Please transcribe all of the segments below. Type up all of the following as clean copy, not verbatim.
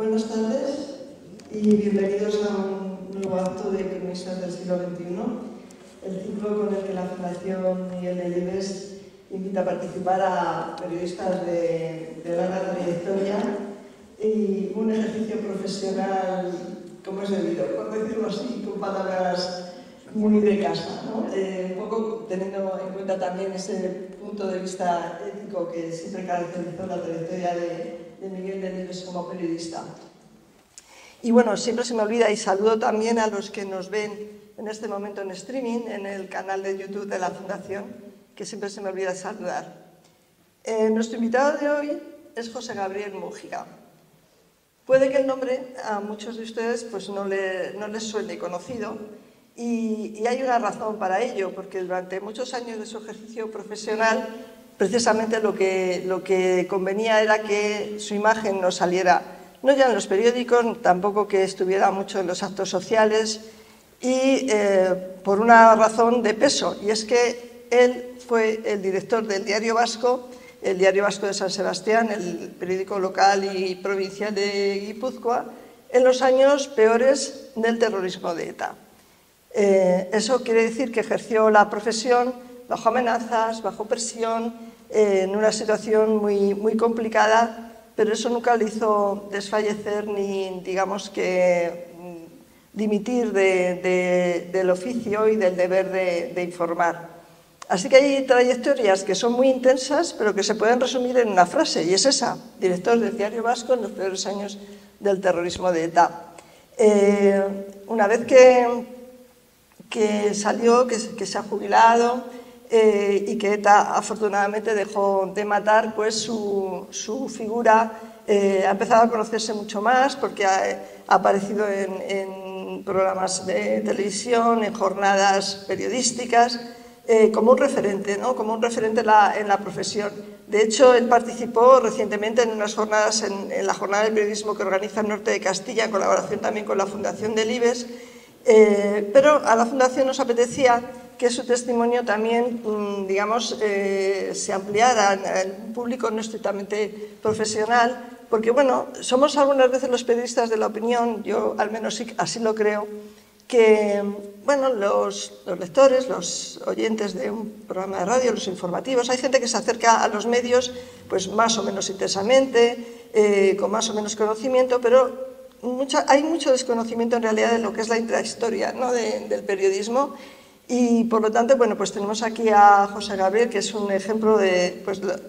Buenas tardes y bienvenidos a un nuevo acto de Cronistas del siglo XXI, el ciclo con el que la Fundación Miguel Delibes invita a participar a periodistas de larga trayectoria y un ejercicio profesional como es debido, por decirlo así, con palabras muy de casa, ¿no? Un poco teniendo en cuenta también ese punto de vista ético que siempre caracterizó la trayectoria de Miguel Delibes como periodista. Y bueno, siempre se me olvida y saludo también a los que nos ven en este momento en streaming, en el canal de YouTube de la Fundación, que siempre se me olvida saludar. Nuestro invitado de hoy es José Gabriel Múgica. Puede que el nombre a muchos de ustedes pues, no les suene conocido y hay una razón para ello, porque durante muchos años de su ejercicio profesional precisamente lo que convenía era que su imagen no saliera, no ya en los periódicos, tampoco que estuviera mucho en los actos sociales y por una razón de peso, y es que él fue el director del Diario Vasco, el Diario Vasco de San Sebastián, el periódico local y provincial de Guipúzcoa, en los años peores del terrorismo de ETA. Eso quiere decir que ejerció la profesión bajo amenazas, bajo presión, en una situación muy complicada, pero eso nunca le hizo desfallecer ni, digamos que, dimitir del oficio y del deber de informar. Así que hay trayectorias que son muy intensas, pero que se pueden resumir en una frase, y es esa: director del Diario Vasco en los peores años del terrorismo de ETA. Una vez que salió, que se ha jubilado y que ETA afortunadamente dejó de matar, pues su figura ha empezado a conocerse mucho más porque ha aparecido en programas de televisión, en jornadas periodísticas, como un referente, ¿no? Como un referente en la profesión. De hecho, él participó recientemente en unas jornadas, en la jornada de periodismo que organiza el Norte de Castilla, en colaboración también con la Fundación Delibes, pero a la Fundación nos apetecía que su testimonio también, digamos, se ampliara al público no estrictamente profesional, porque, bueno, somos algunas veces los periodistas de la opinión, yo al menos así lo creo, que, bueno, los lectores, los oyentes de un programa de radio, los informativos, hay gente que se acerca a los medios pues más o menos intensamente, con más o menos conocimiento, pero hay mucho desconocimiento en realidad de lo que es la intrahistoria, ¿no? del periodismo. Y por lo tanto, bueno, pues tenemos aquí a José Gabriel, que es un ejemplo de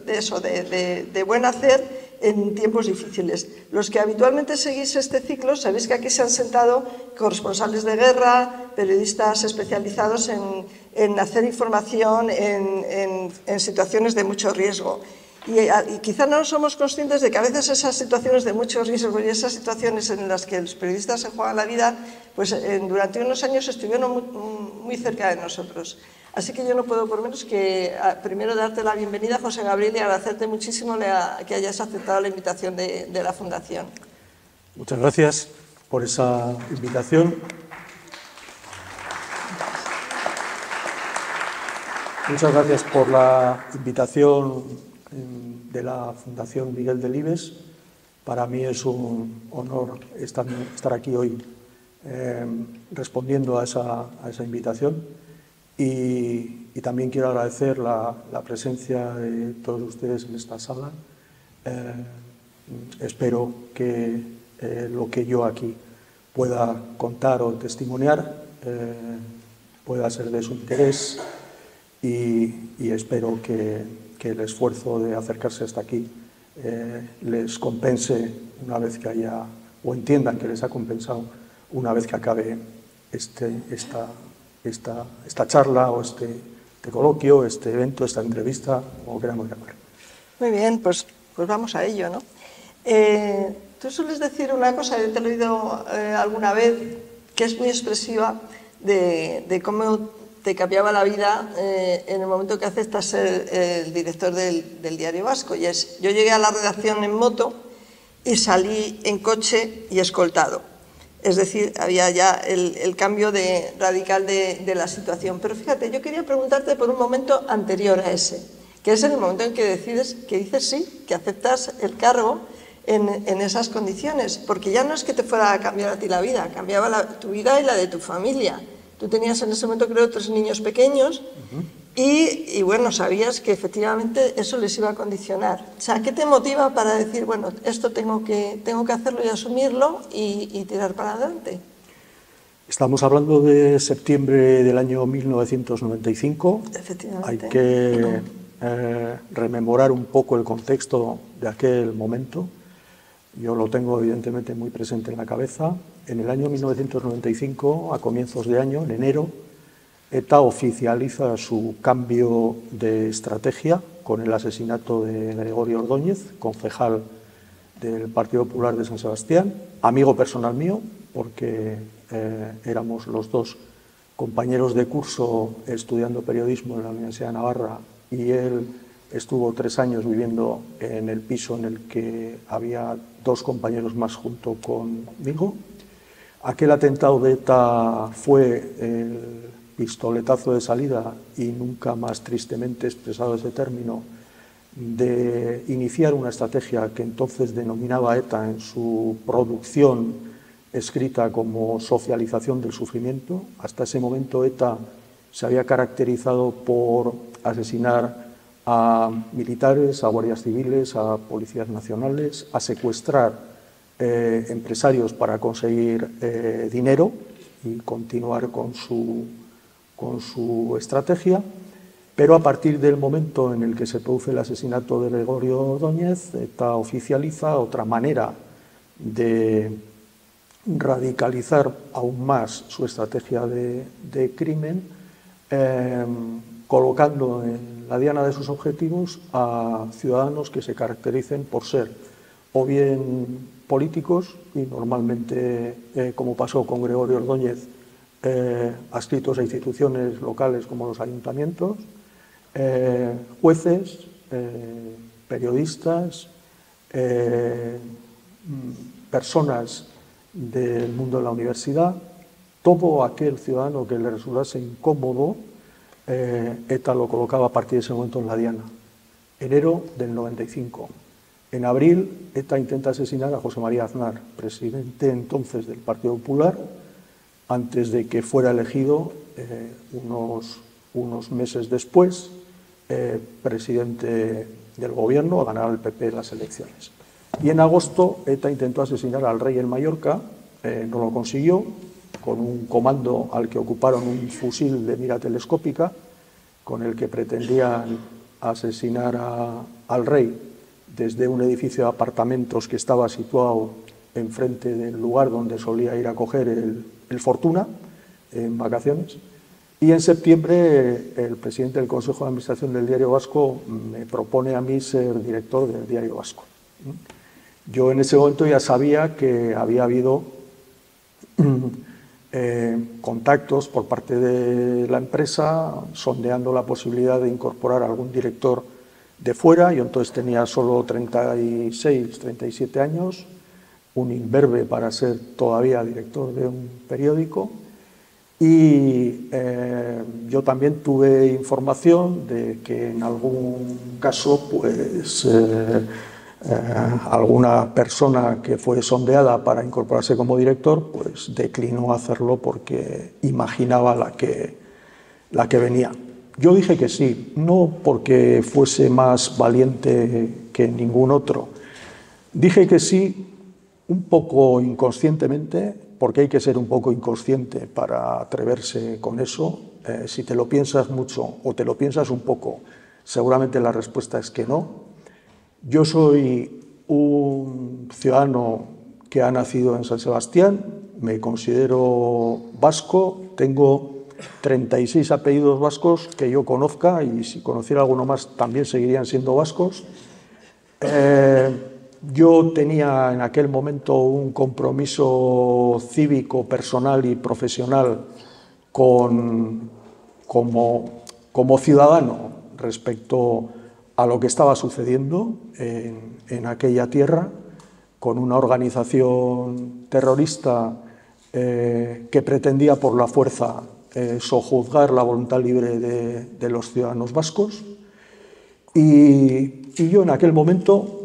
eso, de buen hacer en tiempos difíciles. Los que habitualmente seguís este ciclo, sabéis que aquí se han sentado corresponsales de guerra, periodistas especializados en hacer información en situaciones de mucho riesgo. Y quizá no somos conscientes de que a veces esas situaciones de mucho riesgo y esas situaciones en las que los periodistas se juegan la vida, pues durante unos años estuvieron muy cerca de nosotros. Así que yo no puedo por menos que primero darte la bienvenida, José Gabriel, y agradecerte muchísimo que hayas aceptado la invitación de la Fundación. Muchas gracias por esa invitación. Muchas gracias por la invitación de la Fundación Miguel Delibes. Para mí es un honor estar aquí hoy respondiendo a esa invitación y también quiero agradecer la presencia de todos ustedes en esta sala. Espero que lo que yo aquí pueda contar o testimoniar pueda ser de su interés y espero que el esfuerzo de acercarse hasta aquí les compense una vez que haya, o entiendan que les ha compensado una vez que acabe esta charla o este coloquio, este evento, esta entrevista, como queramos llamar. Muy bien, pues vamos a ello, ¿no? Tú sueles decir una cosa, yo te lo he oído alguna vez, que es muy expresiva de cómo te cambiaba la vida en el momento que aceptas ser el director del Diario Vasco. Y es, yo llegué a la redacción en moto y salí en coche y escoltado. Es decir, había ya el cambio radical de la situación. Pero fíjate, yo quería preguntarte por un momento anterior a ese, que es en el momento en que dices sí, que aceptas el cargo en esas condiciones, porque ya no es que te fuera a cambiar a ti la vida, cambiaba tu vida y la de tu familia. Tú tenías en ese momento, creo, 3 niños pequeños y bueno, sabías que efectivamente eso les iba a condicionar. O sea, ¿qué te motiva para decir, bueno, esto tengo que hacerlo y asumirlo y tirar para adelante? Estamos hablando de septiembre del año 1995. Efectivamente. Hay que rememorar un poco el contexto de aquel momento. Yo lo tengo evidentemente muy presente en la cabeza. En el año 1995, a comienzos de año, en enero, ETA oficializa su cambio de estrategia con el asesinato de Gregorio Ordóñez, concejal del Partido Popular de San Sebastián, amigo personal mío, porque éramos los dos compañeros de curso estudiando periodismo en la Universidad de Navarra y él estuvo 3 años viviendo en el piso en el que había 2 compañeros más junto conmigo. Aquel atentado de ETA fue el pistoletazo de salida y nunca más tristemente expresado ese término de iniciar una estrategia que entonces denominaba ETA en su producción escrita como socialización del sufrimiento. Hasta ese momento ETA se había caracterizado por asesinar a militares, a guardias civiles, a policías nacionales, a secuestrar empresarios para conseguir dinero y continuar con su estrategia. Pero a partir del momento en el que se produce el asesinato de Gregorio Ordóñez, ETA oficializa otra manera de radicalizar aún más su estrategia de crimen, colocando en la diana de sus objetivos a ciudadanos que se caractericen por ser o bien políticos, y normalmente, como pasó con Gregorio Ordóñez, adscritos a instituciones locales como los ayuntamientos, jueces, periodistas, personas del mundo de la universidad, todo aquel ciudadano que le resultase incómodo, ETA lo colocaba a partir de ese momento en la diana. Enero del 95. En abril, ETA intenta asesinar a José María Aznar, presidente entonces del Partido Popular, antes de que fuera elegido unos meses después presidente del gobierno, a ganar el PP las elecciones. Y en agosto ETA intentó asesinar al rey en Mallorca, no lo consiguió, con un comando al que ocuparon un fusil de mira telescópica, con el que pretendían asesinar al rey desde un edificio de apartamentos que estaba situado enfrente del lugar donde solía ir a coger el Fortuna en vacaciones. Y en septiembre el presidente del Consejo de Administración del Diario Vasco me propone a mí ser director del Diario Vasco. Yo en ese momento ya sabía que había habido contactos por parte de la empresa sondeando la posibilidad de incorporar a algún director de fuera. Yo entonces tenía solo 36, 37 años, un imberbe para ser todavía director de un periódico. Y yo también tuve información de que en algún caso pues, alguna persona que fue sondeada para incorporarse como director pues declinó hacerlo porque imaginaba la que venía. Yo dije que sí, no porque fuese más valiente que ningún otro. Dije que sí un poco inconscientemente, porque hay que ser un poco inconsciente para atreverse con eso. Si te lo piensas mucho o te lo piensas un poco, seguramente la respuesta es que no. Yo soy un ciudadano que ha nacido en San Sebastián, me considero vasco, tengo 36 apellidos vascos que yo conozca, y si conociera alguno más también seguirían siendo vascos. Yo tenía en aquel momento un compromiso cívico, personal y profesional como ciudadano respecto a lo que estaba sucediendo en aquella tierra, con una organización terrorista que pretendía por la fuerza sojuzgar la voluntad libre de los ciudadanos vascos. Y yo en aquel momento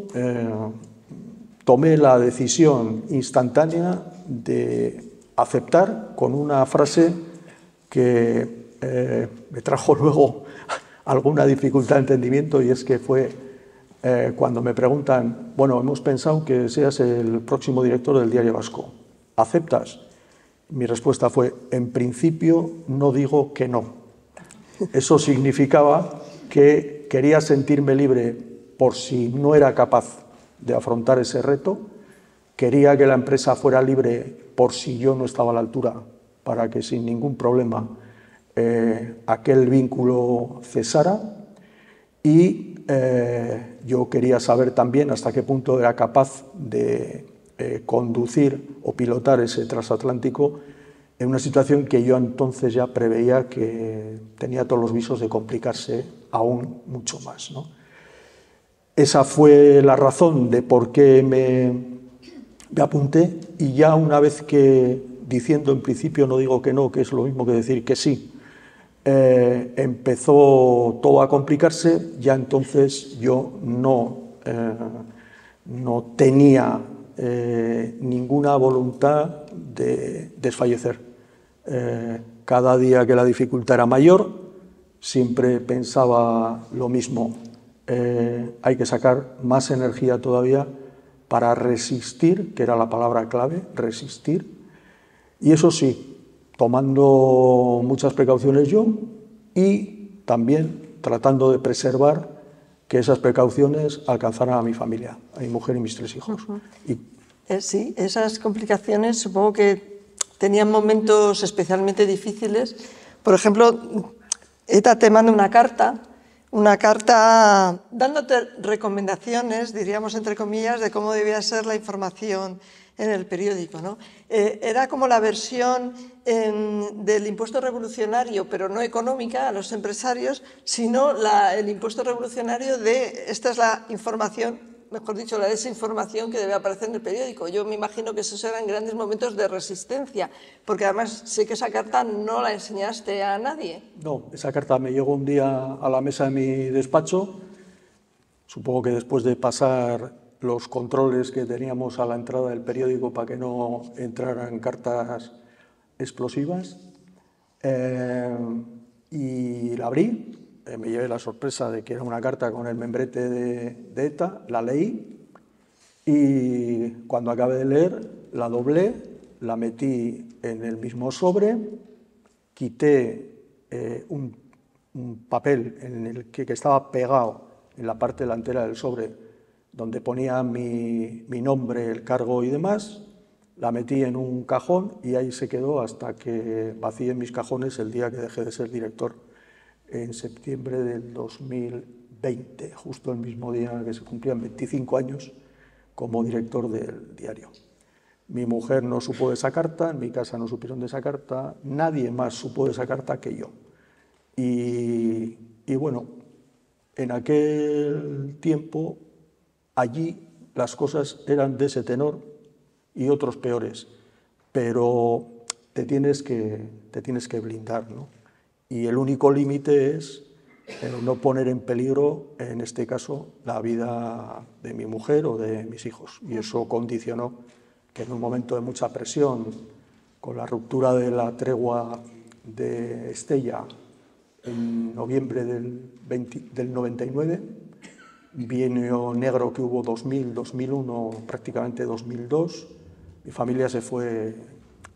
tomé la decisión instantánea de aceptar con una frase que me trajo luego alguna dificultad de entendimiento, y es que fue cuando me preguntan, bueno, hemos pensado que seas el próximo director del Diario Vasco, ¿aceptas? Mi respuesta fue, en principio no digo que no. Eso significaba que quería sentirme libre por si no era capaz de afrontar ese reto, quería que la empresa fuera libre por si yo no estaba a la altura, para que sin ningún problema aquel vínculo cesara, y yo quería saber también hasta qué punto era capaz de conducir o pilotar ese transatlántico en una situación que yo entonces ya preveía que tenía todos los visos de complicarse aún mucho más, ¿no? Esa fue la razón de por qué me apunté, y ya una vez que, diciendo en principio no digo que no, que es lo mismo que decir que sí, empezó todo a complicarse, ya entonces yo no tenía ninguna voluntad de desfallecer. Cada día que la dificultad era mayor, siempre pensaba lo mismo. Hay que sacar más energía todavía para resistir, que era la palabra clave, resistir. Y eso sí, tomando muchas precauciones yo, y también tratando de preservar que esas precauciones alcanzaran a mi familia, a mi mujer y mis 3 hijos. Sí, esas complicaciones supongo que tenían momentos especialmente difíciles. Por ejemplo, ETA te manda una carta dándote recomendaciones, diríamos entre comillas, de cómo debía ser la información en el periódico, ¿no? Era como la versión del impuesto revolucionario, pero no económica a los empresarios, sino el impuesto revolucionario de esta es la información, mejor dicho, la desinformación que debe aparecer en el periódico. Yo me imagino que esos eran grandes momentos de resistencia, porque además sé que esa carta no la enseñaste a nadie. No, esa carta me llegó un día a la mesa de mi despacho, supongo que después de pasar los controles que teníamos a la entrada del periódico para que no entraran cartas explosivas, y la abrí. Me llevé la sorpresa de que era una carta con el membrete de ETA, la leí, y cuando acabé de leer la doblé, la metí en el mismo sobre, quité un papel en el que estaba pegado en la parte delantera del sobre, donde ponía mi nombre, el cargo y demás, la metí en un cajón y ahí se quedó hasta que vacié mis cajones el día que dejé de ser director, en septiembre del 2020, justo el mismo día que se cumplían 25 años como director del diario. Mi mujer no supo de esa carta, en mi casa no supieron de esa carta, nadie más supo de esa carta que yo. Y bueno, en aquel tiempo, allí las cosas eran de ese tenor y otros peores, pero te tienes que blindar, ¿no? Y el único límite es no poner en peligro, en este caso, la vida de mi mujer o de mis hijos. Y eso condicionó que en un momento de mucha presión, con la ruptura de la tregua de Estella en noviembre del 99, bienio negro que hubo 2000, 2001, prácticamente 2002, mi familia se fue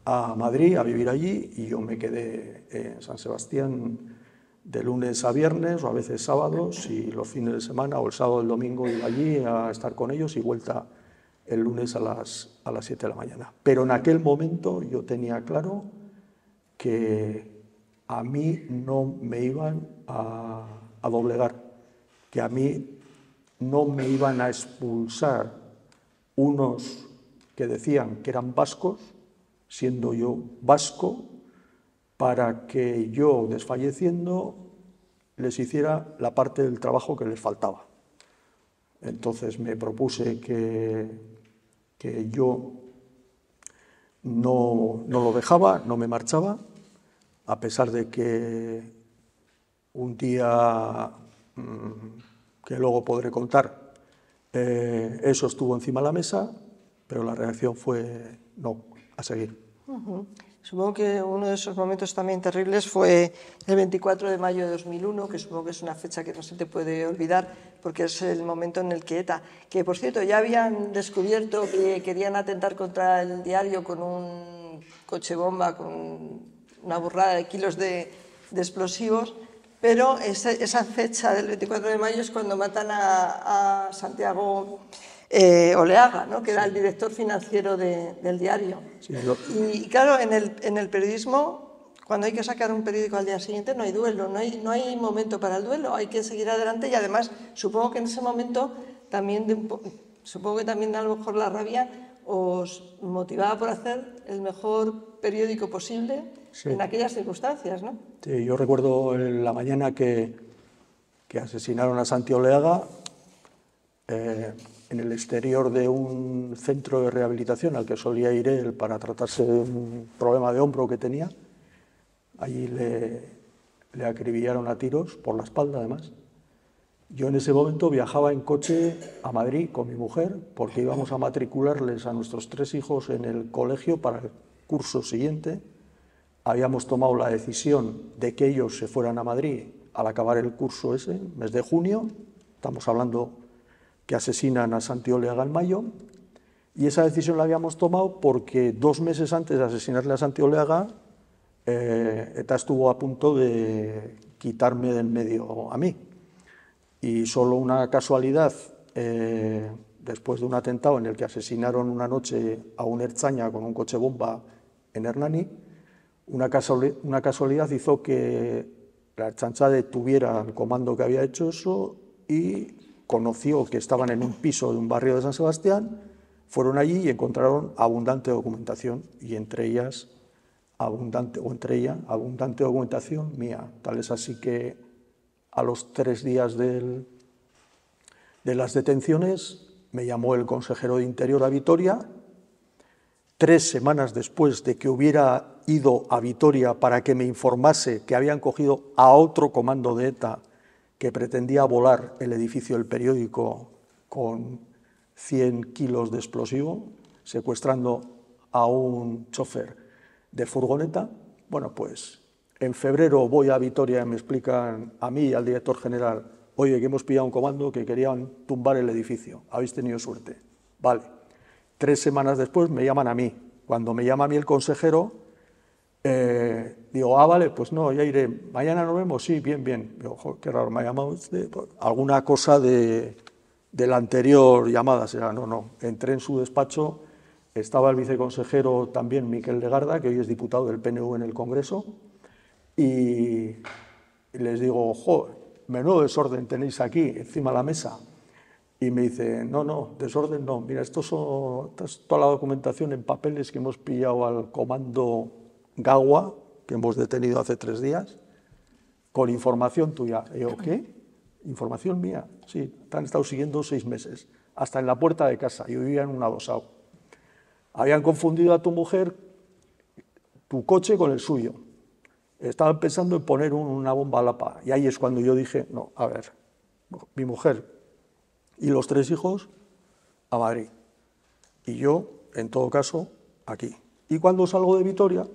a Madrid a vivir allí y yo me quedé en San Sebastián de lunes a viernes o a veces sábados, y los fines de semana o el sábado o el domingo iba allí a estar con ellos y vuelta el lunes a las 7 de la mañana. Pero en aquel momento yo tenía claro que a mí no me iban a doblegar, que a mí no me iban a expulsar unos que decían que eran vascos, siendo yo vasco, para que yo, desfalleciendo, les hiciera la parte del trabajo que les faltaba. Entonces me propuse que yo no lo dejaba, no me marchaba, a pesar de que un día, que luego podré contar, Eso estuvo encima de la mesa, pero la reacción fue no, a seguir. Supongo que uno de esos momentos también terribles fue el 24 de mayo de 2001, que supongo que es una fecha que no se te puede olvidar, porque es el momento en el que ETA, que por cierto ya habían descubierto que querían atentar contra el diario con un coche bomba, con una burrada de kilos de explosivos, pero esa fecha del 24 de mayo es cuando matan a Santiago Oleaga, ¿no? Que era el director financiero del diario. Sí, y claro, en el periodismo, cuando hay que sacar un periódico al día siguiente, no hay duelo, no hay momento para el duelo, hay que seguir adelante y además supongo que en ese momento también, supongo que también a lo mejor la rabia os motivaba por hacer el mejor periódico posible en aquellas circunstancias, ¿no? Sí, yo recuerdo en la mañana que asesinaron a Santi Oleaga, en el exterior de un centro de rehabilitación al que solía ir él para tratarse de un problema de hombro que tenía. Allí le acribillaron a tiros, por la espalda además. Yo en ese momento viajaba en coche a Madrid con mi mujer porque íbamos a matricularles a nuestros 3 hijos en el colegio para el curso siguiente. Habíamos tomado la decisión de que ellos se fueran a Madrid al acabar el curso ese, mes de junio. Estamos hablando que asesinan a Santi Oleaga en mayo, y esa decisión la habíamos tomado porque 2 meses antes de asesinarle a Santi Oleaga, ETA estuvo a punto de quitarme del medio a mí. Y solo una casualidad, después de un atentado en el que asesinaron una noche a un ertzaina con un coche bomba en Hernani, una casualidad hizo que la Ertzaintza detuviera al comando que había hecho eso y conoció que estaban en un piso de un barrio de San Sebastián, fueron allí y encontraron abundante documentación, y entre ella abundante documentación mía. Tal es así que a los 3 días de las detenciones me llamó el consejero de Interior a Vitoria, 3 semanas después de que hubiera ido a Vitoria para que me informase que habían cogido a otro comando de ETA que pretendía volar el edificio del periódico con 100 kilos de explosivo, secuestrando a un chofer de furgoneta. Bueno, pues en febrero voy a Vitoria y me explican a mí y al director general: oye, que hemos pillado un comando que querían tumbar el edificio, habéis tenido suerte. Vale. 3 semanas después me llaman a mí. Cuando me llama a mí el consejero, digo, vale, pues no, ya iré. ¿Mañana nos vemos? Sí, bien, bien. Digo, joder, qué raro, me ha llamado usted. Alguna cosa de la anterior llamada será. No. Entré en su despacho, estaba el viceconsejero también, Miquel Legarda, que hoy es diputado del PNV en el Congreso, y les digo, joder, menudo desorden tenéis aquí, encima de la mesa. Y me dice, no, desorden no, mira, esta es toda la documentación en papeles que hemos pillado al comando Gawa, que hemos detenido hace 3 días, con información tuya. Y yo, ¿qué? ¿Información mía? Sí, te han estado siguiendo 6 meses, hasta en la puerta de casa. Yo vivía en un adosado. Habían confundido a tu mujer, tu coche con el suyo. Estaban pensando en poner una bomba a lapa. Y ahí es cuando yo dije, no, a ver, mi mujer y los 3 hijos a Madrid. Y yo, en todo caso, aquí. Y cuando salgo de Vitoria,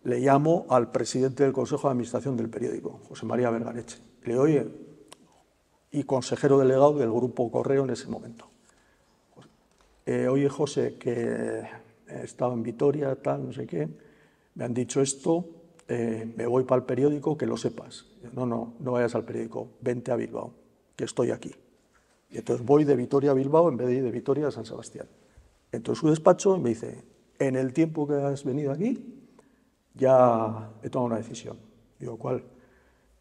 le llamo al presidente del Consejo de Administración del periódico, José María Vergareche. Le digo, oye, y consejero delegado del Grupo Correo en ese momento. Oye, José, que he estado en Vitoria, tal, no sé qué, me han dicho esto, me voy para el periódico, que lo sepas. No vayas al periódico, vente a Bilbao, que estoy aquí. Y entonces voy de Vitoria a Bilbao en vez de ir de Vitoria a San Sebastián. Entro en su despacho y me dice, en el tiempo que has venido aquí, ya he tomado una decisión. Digo, ¿cuál?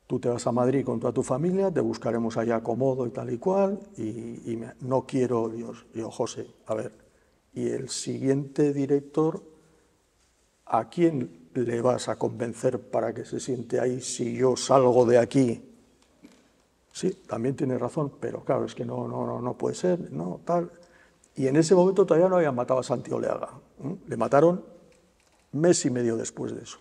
Tú te vas a Madrid con toda tu familia, te buscaremos allá cómodo y tal y cual, y no quiero, Dios. Digo, José, a ver, y el siguiente director, ¿a quién le vas a convencer para que se siente ahí si yo salgo de aquí? Sí, también tiene razón, pero claro, es que no puede ser, no, tal. Y en ese momento todavía no habían matado a Santi Oleaga. Le mataron 1 mes y medio después de eso.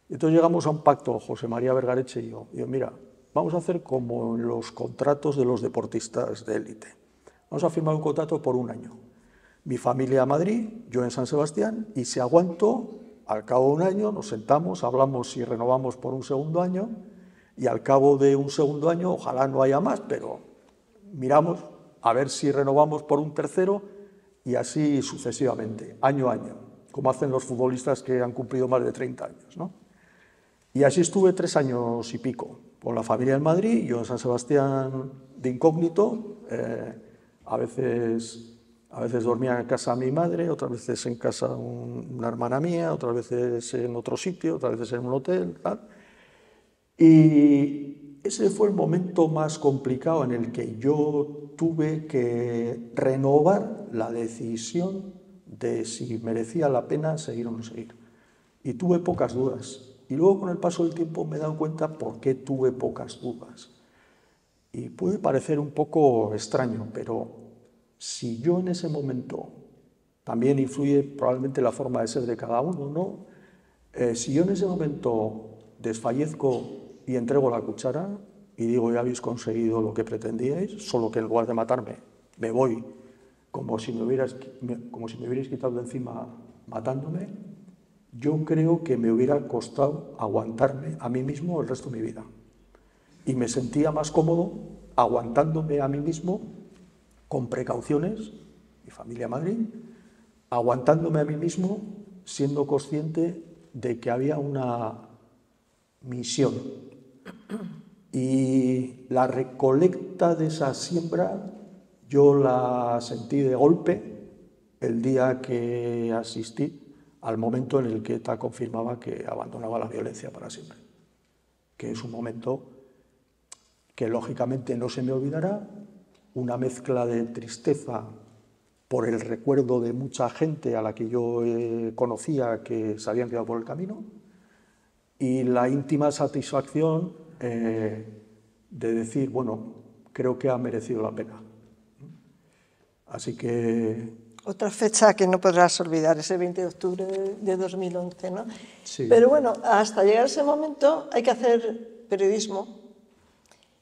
Y entonces llegamos a un pacto, José María Vergareche y yo. Mira, vamos a hacer como en los contratos de los deportistas de élite. vamos a firmar un contrato por un año. Mi familia a Madrid, yo en San Sebastián, y si aguanto, al cabo de un año nos sentamos, hablamos si renovamos por un segundo año, y al cabo de un segundo año, ojalá no haya más, pero miramos a ver si renovamos por un tercero, y así sucesivamente, año a año, como hacen los futbolistas que han cumplido más de 30 años, ¿no? Y así estuve 3 años y pico, con la familia en Madrid, yo en San Sebastián de incógnito, a veces dormía en casa de mi madre, otras veces en casa de una hermana mía, otras veces en otro sitio, otras veces en un hotel, tal. Y ese fue el momento más complicado en el que yo tuve que renovar la decisión de si merecía la pena seguir o no seguir. Y tuve pocas dudas. Y luego con el paso del tiempo me he dado cuenta por qué tuve pocas dudas. Y puede parecer un poco extraño, pero si yo en ese momento, también influye probablemente la forma de ser de cada uno, ¿no? Si yo en ese momento desfallezco y entrego la cuchara y digo, ya habéis conseguido lo que pretendíais, solo que en lugar de matarme, me voy como si me hubierais quitado de encima matándome, yo creo que me hubiera costado aguantarme a mí mismo el resto de mi vida. Y me sentía más cómodo aguantándome a mí mismo con precauciones, mi familia Madrid, aguantándome a mí mismo siendo consciente de que había una misión. Y la recolecta de esa siembra yo la sentí de golpe el día que asistí al momento en el que ETA confirmaba que abandonaba la violencia para siempre, que es un momento que lógicamente no se me olvidará, una mezcla de tristeza por el recuerdo de mucha gente a la que yo conocía que se habían quedado por el camino y la íntima satisfacción de decir, bueno, creo que ha merecido la pena. Así que... Otra fecha que no podrás olvidar, ese 20 de octubre de 2011, ¿no? Sí. Pero bueno, hasta llegar a ese momento hay que hacer periodismo.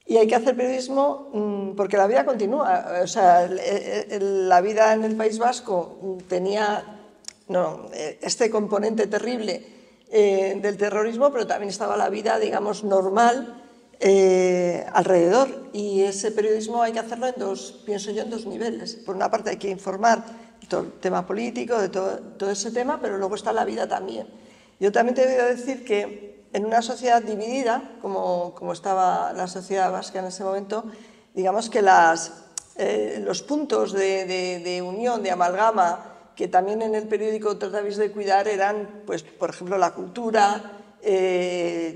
Y hay que hacer periodismo porque la vida continúa. O sea, la vida en el País Vasco tenía este componente terrible del terrorismo, pero también estaba la vida, digamos, normal alrededor. Y ese periodismo hay que hacerlo pienso yo, en dos niveles. Por una parte hay que informar todo el tema político, de todo ese tema, pero luego está la vida también. Yo también te voy a decir que en una sociedad dividida, como estaba la sociedad vasca en ese momento, digamos que los puntos de unión, de amalgama, que también en el periódico tratabais de cuidar eran, pues, por ejemplo, la cultura,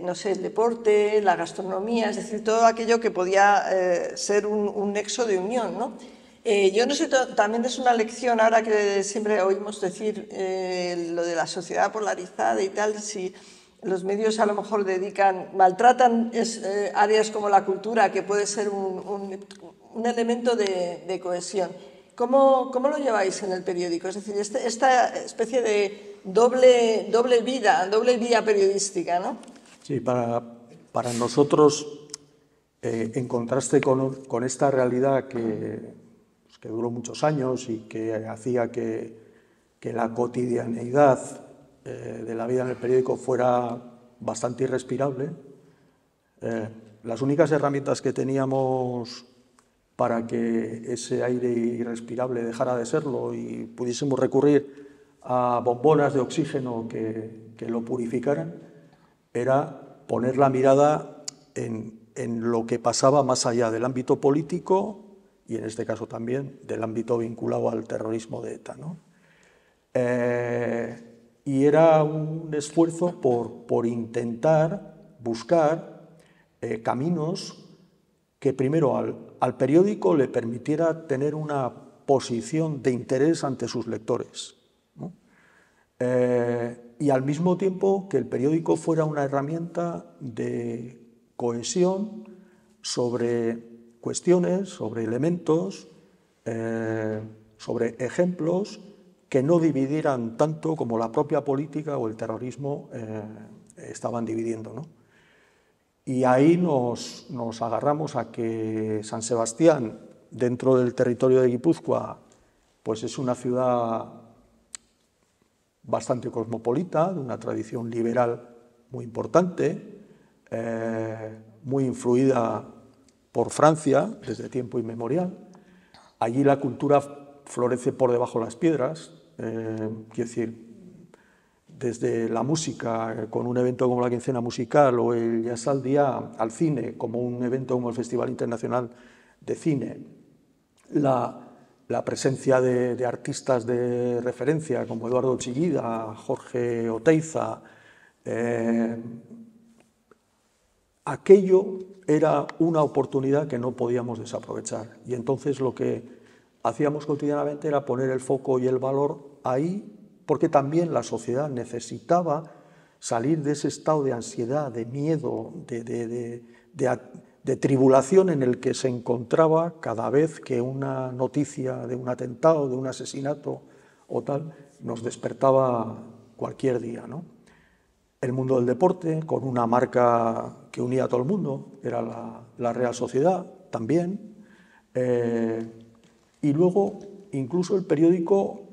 no sé, el deporte, la gastronomía, es decir, todo aquello que podía ser un nexo de unión, ¿no? Yo no sé, también es una lección ahora que siempre oímos decir lo de la sociedad polarizada y tal, si los medios a lo mejor maltratan áreas como la cultura, que puede ser un elemento de cohesión. ¿Cómo lo lleváis en el periódico? Es decir, esta especie de doble vía periodística, ¿no? Sí, para nosotros, en contraste con esta realidad que duró muchos años y que hacía que la cotidianeidad de la vida en el periódico fuera bastante irrespirable, las únicas herramientas que teníamos para que ese aire irrespirable dejara de serlo y pudiésemos recurrir a bombonas de oxígeno que lo purificaran, era poner la mirada en lo que pasaba más allá del ámbito político y en este caso también del ámbito vinculado al terrorismo de ETA, ¿no? Y era un esfuerzo por intentar buscar caminos que primero al periódico le permitiera tener una posición de interés ante sus lectores, ¿no? Y al mismo tiempo que el periódico fuera una herramienta de cohesión sobre cuestiones, sobre elementos, sobre ejemplos que no dividieran tanto como la propia política o el terrorismo estaban dividiendo, ¿no? Y ahí nos agarramos a que San Sebastián dentro del territorio de Guipúzcoa, pues es una ciudad bastante cosmopolita, de una tradición liberal muy importante, muy influida por Francia desde tiempo inmemorial. Allí la cultura florece por debajo de las piedras, quiero decir, desde la música, con un evento como la Quincena Musical o el Jazz al Día, al cine, como un evento como el Festival Internacional de Cine, la presencia de artistas de referencia como Eduardo Chillida, Jorge Oteiza, aquello era una oportunidad que no podíamos desaprovechar. Y entonces lo que hacíamos cotidianamente era poner el foco y el valor ahí, porque también la sociedad necesitaba salir de ese estado de ansiedad, de miedo, de tribulación en el que se encontraba cada vez que una noticia de un atentado, de un asesinato o tal, nos despertaba cualquier día, ¿no? El mundo del deporte, con una marca que unía a todo el mundo, era la Real Sociedad también, y luego incluso el periódico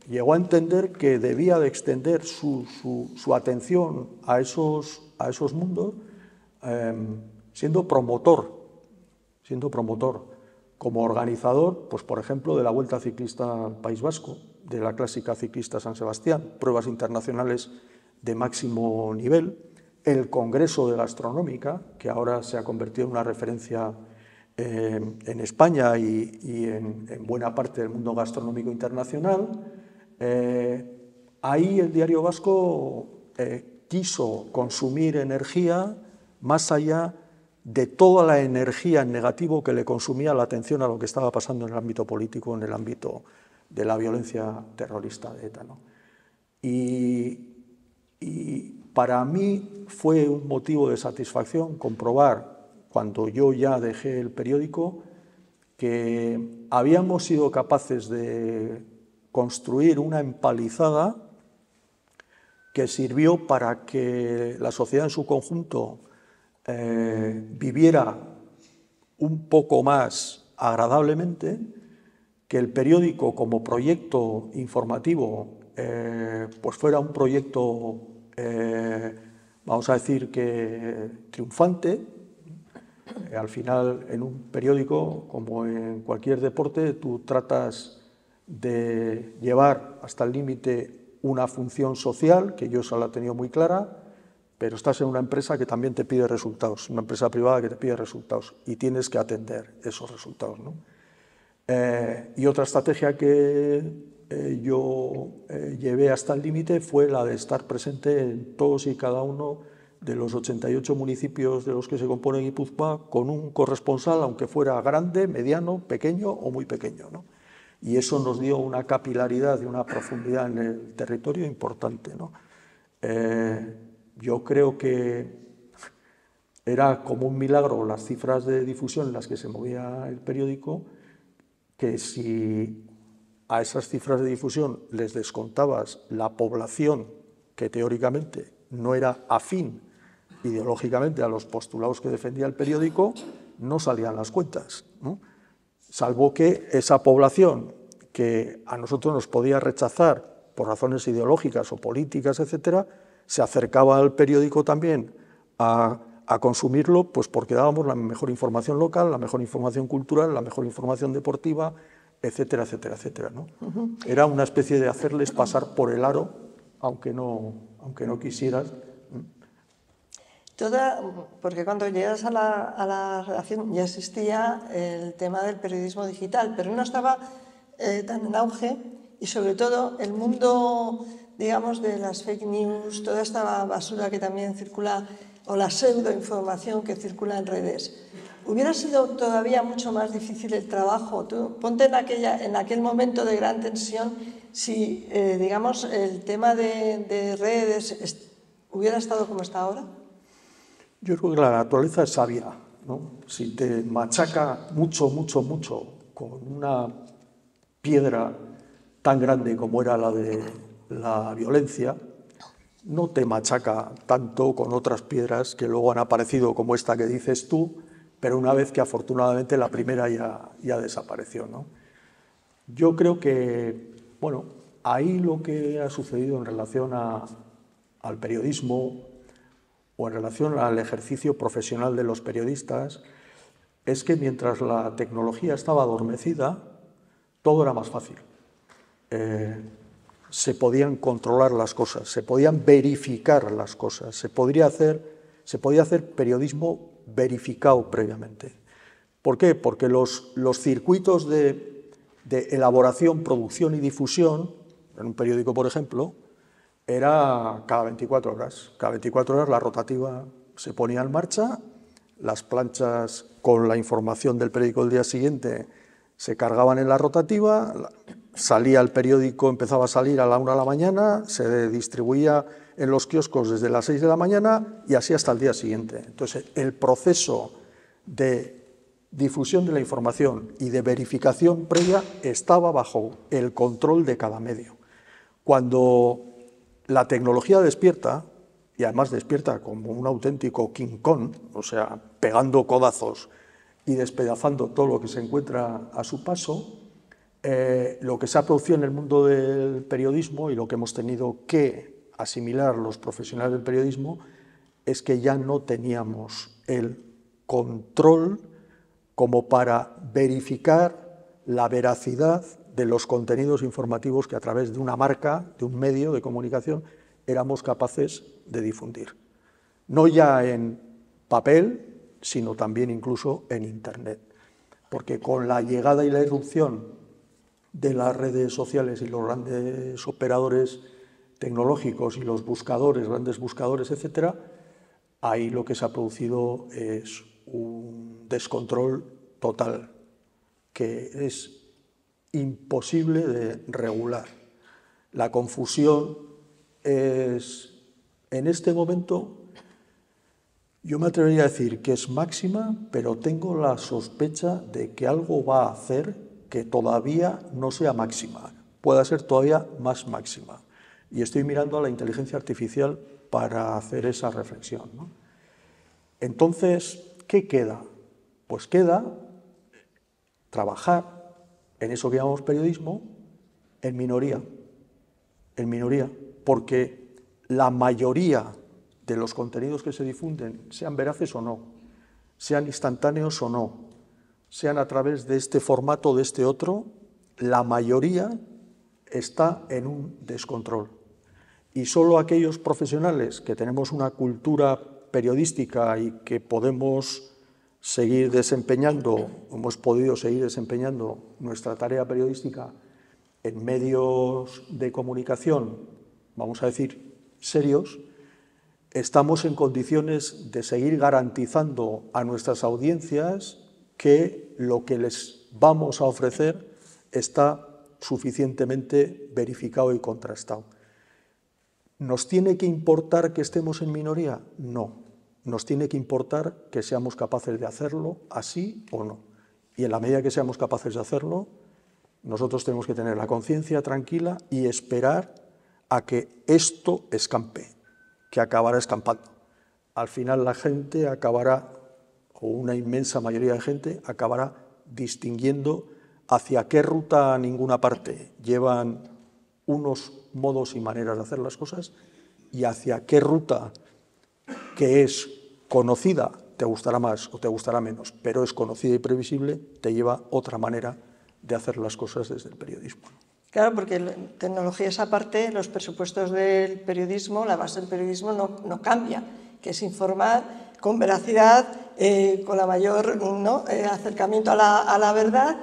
llegó a entender que debía de extender su atención a esos mundos, siendo promotor, como organizador, pues por ejemplo, de la Vuelta Ciclista al País Vasco, de la Clásica Ciclista San Sebastián, pruebas internacionales de máximo nivel, el Congreso de Gastronómica, que ahora se ha convertido en una referencia en España y en buena parte del mundo gastronómico internacional. Ahí el Diario Vasco quiso consumir energía más allá de toda la energía en negativo que le consumía la atención a lo que estaba pasando en el ámbito político, en el ámbito de la violencia terrorista de ETA, ¿no? Y para mí fue un motivo de satisfacción comprobar, cuando yo ya dejé el periódico, que habíamos sido capaces de construir una empalizada que sirvió para que la sociedad en su conjunto viviera un poco más agradablemente, que el periódico como proyecto informativo pues fuera un proyecto, vamos a decir que triunfante. Al final, en un periódico, como en cualquier deporte, tú tratas de llevar hasta el límite una función social, que yo esa la he tenido muy clara, pero estás en una empresa que también te pide resultados, una empresa privada que te pide resultados, y tienes que atender esos resultados, ¿no? Y otra estrategia que yo llevé hasta el límite fue la de estar presente en todos y cada uno de los 88 municipios de los que se compone Guipúzcoa, con un corresponsal, aunque fuera grande, mediano, pequeño o muy pequeño, ¿no? Y eso nos dio una capilaridad y una profundidad en el territorio importante, ¿no? Yo creo que era como un milagro las cifras de difusión en las que se movía el periódico, que si a esas cifras de difusión les descontabas la población que teóricamente no era afín ideológicamente a los postulados que defendía el periódico, no salían las cuentas, ¿no? Salvo que esa población que a nosotros nos podía rechazar por razones ideológicas o políticas, etcétera, se acercaba al periódico también a consumirlo, pues porque dábamos la mejor información local, la mejor información cultural, la mejor información deportiva, etcétera, etcétera, etcétera, ¿no? Era una especie de hacerles pasar por el aro, aunque no quisieras. Porque cuando llegas a la redacción ya existía el tema del periodismo digital, pero no estaba tan en auge, y sobre todo el mundo, digamos, de las fake news, toda esta basura que también circula, o la pseudoinformación que circula en redes. Hubiera sido todavía mucho más difícil el trabajo. Tú ponte en aquel momento de gran tensión, si, digamos, el tema de redes hubiera estado como está ahora. Yo creo que la naturaleza es sabia, ¿no? Si te machaca mucho con una piedra tan grande como era la de la violencia, no te machaca tanto con otras piedras que luego han aparecido, como esta que dices tú, pero una vez que afortunadamente la primera ya desapareció, ¿no? Yo creo que, bueno, ahí lo que ha sucedido en relación al periodismo o en relación al ejercicio profesional de los periodistas es que mientras la tecnología estaba adormecida, todo era más fácil. Se podían controlar las cosas, se podían verificar las cosas, se podía hacer periodismo verificado previamente. ¿Por qué? Porque los circuitos de elaboración, producción y difusión, en un periódico, por ejemplo, era cada 24 horas. Cada 24 horas la rotativa se ponía en marcha, las planchas con la información del periódico del día siguiente se cargaban en la rotativa, salía el periódico, empezaba a salir a la 1 de la mañana, se distribuía en los kioscos desde las 6 de la mañana y así hasta el día siguiente. Entonces, el proceso de difusión de la información y de verificación previa estaba bajo el control de cada medio. Cuando la tecnología despierta, y además despierta como un auténtico King Kong, o sea, pegando codazos y despedazando todo lo que se encuentra a su paso, lo que se ha producido en el mundo del periodismo y lo que hemos tenido que asimilar los profesionales del periodismo es que ya no teníamos el control como para verificar la veracidad de los contenidos informativos que a través de una marca, de un medio de comunicación, éramos capaces de difundir. No ya en papel, sino también incluso en Internet. Porque con la llegada y la irrupción de las redes sociales y los grandes operadores tecnológicos y los buscadores, grandes buscadores, etcétera, ahí lo que se ha producido es un descontrol total, que es imposible de regular. La confusión es, en este momento, yo me atrevería a decir que es máxima, pero tengo la sospecha de que algo va a hacer que todavía no sea máxima, pueda ser todavía más máxima. Y estoy mirando a la inteligencia artificial para hacer esa reflexión, ¿no? Entonces, ¿qué queda? Pues queda trabajar en eso que llamamos periodismo en minoría, porque la mayoría de los contenidos que se difunden, sean veraces o no, sean instantáneos o no, sean a través de este formato o de este otro, la mayoría está en un descontrol. Y solo aquellos profesionales que tenemos una cultura periodística y que podemos seguir desempeñando, hemos podido seguir desempeñando nuestra tarea periodística en medios de comunicación, vamos a decir, serios, estamos en condiciones de seguir garantizando a nuestras audiencias que lo que les vamos a ofrecer está suficientemente verificado y contrastado. ¿Nos tiene que importar que estemos en minoría? No. Nos tiene que importar que seamos capaces de hacerlo así o no. Y en la medida que seamos capaces de hacerlo, nosotros tenemos que tener la conciencia tranquila y esperar a que esto escampe, que acabará escampando. Al final la gente acabará, o una inmensa mayoría de gente, acabará distinguiendo hacia qué ruta a ninguna parte llevan unos modos y maneras de hacer las cosas y hacia qué ruta que es conocida, te gustará más o te gustará menos, pero es conocida y previsible, te lleva otra manera de hacer las cosas desde el periodismo. Claro, porque tecnología es aparte, los presupuestos del periodismo, la base del periodismo no cambia, que es informar con veracidad, con la mayor acercamiento a la verdad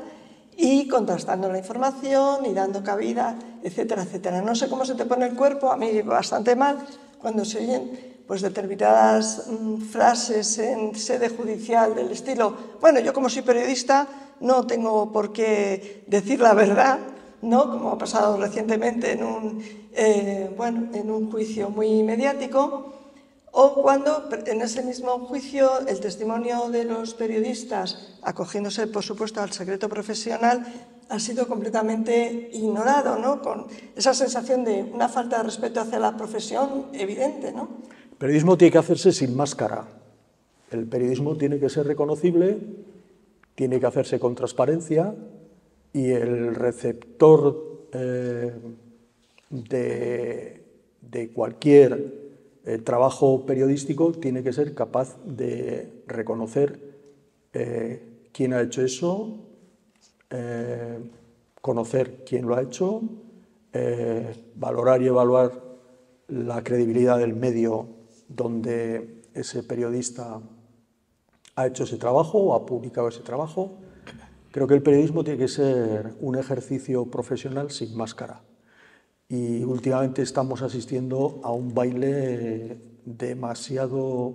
y contrastando la información y dando cabida, etcétera, etcétera. No sé cómo se te pone el cuerpo, a mí bastante mal, cuando se oyen pues determinadas frases en sede judicial del estilo, bueno, yo como soy periodista no tengo por qué decir la verdad, ¿no? Como ha pasado recientemente en un juicio muy mediático, o cuando en ese mismo juicio el testimonio de los periodistas, acogiéndose por supuesto al secreto profesional, ha sido completamente ignorado, ¿no? Con esa sensación de una falta de respeto hacia la profesión evidente, ¿no? El periodismo tiene que hacerse sin máscara. El periodismo tiene que ser reconocible, tiene que hacerse con transparencia y el receptor de cualquier trabajo periodístico tiene que ser capaz de reconocer quién ha hecho eso, conocer quién lo ha hecho, valorar y evaluar la credibilidad del medio donde ese periodista ha hecho ese trabajo o ha publicado ese trabajo. Creo que el periodismo tiene que ser un ejercicio profesional sin máscara. Y últimamente estamos asistiendo a un baile demasiado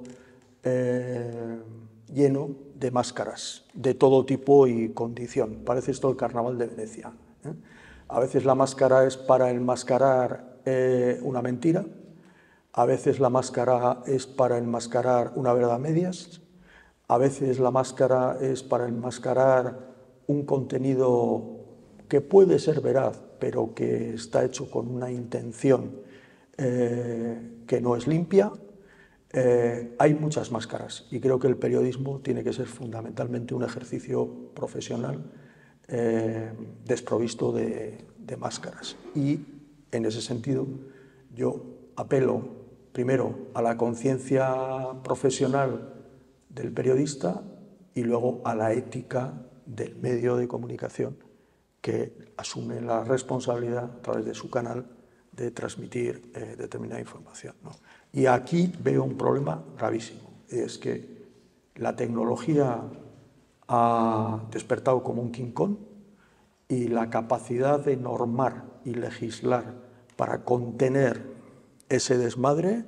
lleno de máscaras, de todo tipo y condición. Parece esto el Carnaval de Venecia. A veces la máscara es para enmascarar una mentira, a veces la máscara es para enmascarar una verdad a medias, a veces la máscara es para enmascarar un contenido que puede ser veraz, pero que está hecho con una intención que no es limpia. Hay muchas máscaras y creo que el periodismo tiene que ser fundamentalmente un ejercicio profesional desprovisto de máscaras. Y en ese sentido yo apelo primero a la conciencia profesional del periodista y luego a la ética del medio de comunicación que asume la responsabilidad a través de su canal de transmitir determinada información, ¿no? Y aquí veo un problema gravísimo, es que la tecnología ha despertado como un King Kong y la capacidad de normar y legislar para contener ese desmadre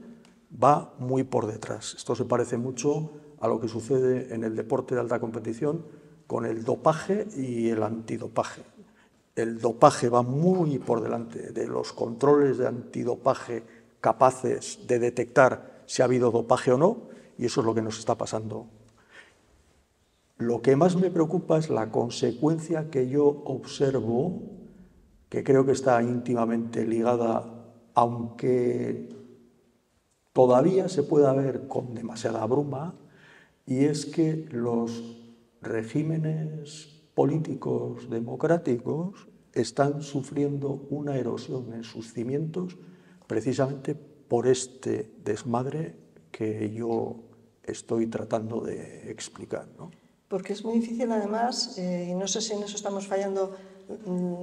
va muy por detrás. Esto se parece mucho a lo que sucede en el deporte de alta competición con el dopaje y el antidopaje. El dopaje va muy por delante de los controles de antidopaje capaces de detectar si ha habido dopaje o no, y eso es lo que nos está pasando. Lo que más me preocupa es la consecuencia que yo observo, que creo que está íntimamente ligada, aunque todavía se pueda ver con demasiada bruma, y es que los regímenes políticos democráticos están sufriendo una erosión en sus cimientos precisamente por este desmadre que yo estoy tratando de explicar, ¿no? Porque es muy difícil, además, y no sé si en eso estamos fallando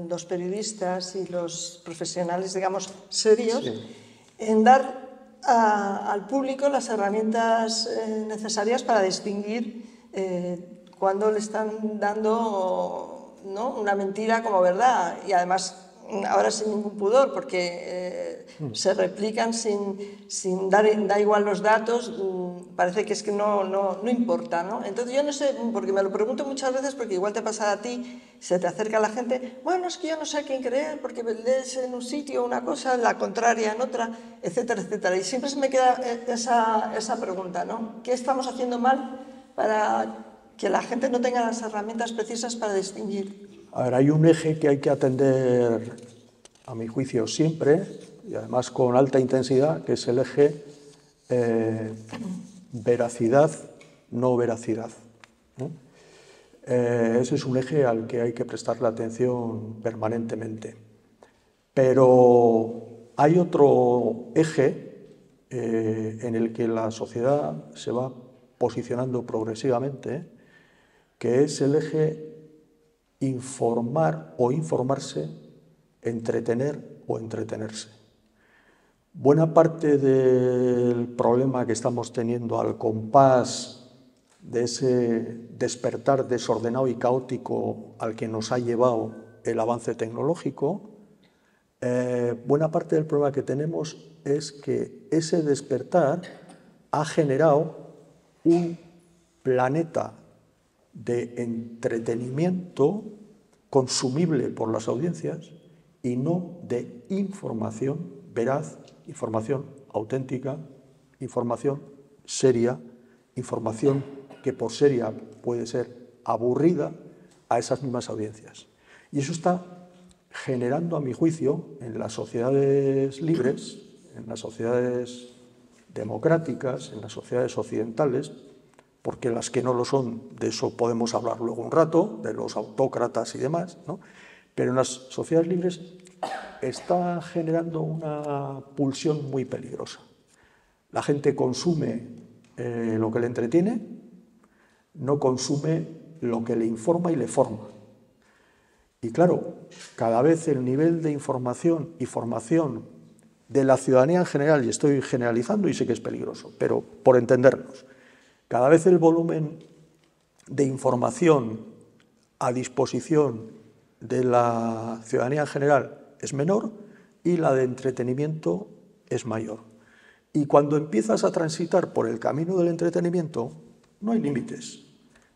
los periodistas y los profesionales, digamos, serios, sí, en dar al público las herramientas necesarias para distinguir cuando le están dando, ¿no?, una mentira como verdad, y además ahora sin ningún pudor, porque se replican sin da igual los datos, parece que es que no importa, ¿no? Entonces yo no sé, porque me lo pregunto muchas veces, porque igual te pasa a ti, se te acerca la gente, bueno, es que yo no sé a quién creer, porque lees en un sitio una cosa, la contraria en otra, etcétera, etcétera. Y siempre se me queda esa pregunta, ¿no? ¿Qué estamos haciendo mal para que la gente no tenga las herramientas precisas para distinguir? A ver, hay un eje que hay que atender, a mi juicio, siempre, y además con alta intensidad, que es el eje veracidad, no veracidad, ¿no? Ese es un eje al que hay que prestarle atención permanentemente. Pero hay otro eje en el que la sociedad se va posicionando progresivamente, que es el eje informar o informarse, entretener o entretenerse. Buena parte del problema que estamos teniendo al compás de ese despertar desordenado y caótico al que nos ha llevado el avance tecnológico, buena parte del problema que tenemos es que ese despertar ha generado un planeta de entretenimiento consumible por las audiencias y no de información veraz, información auténtica, información seria, información que por seria puede ser aburrida a esas mismas audiencias. Y eso está generando, a mi juicio, en las sociedades libres, en las sociedades democráticas, en las sociedades occidentales, porque las que no lo son, de eso podemos hablar luego un rato, de los autócratas y demás, ¿no? Pero en las sociedades libres está generando una pulsión muy peligrosa. La gente consume lo que le entretiene, no consume lo que le informa y le forma. Y claro, cada vez el nivel de información y formación de la ciudadanía en general, y estoy generalizando y sé que es peligroso, pero por entendernos, cada vez el volumen de información a disposición de la ciudadanía en general es menor y la de entretenimiento es mayor. Y cuando empiezas a transitar por el camino del entretenimiento, no hay límites,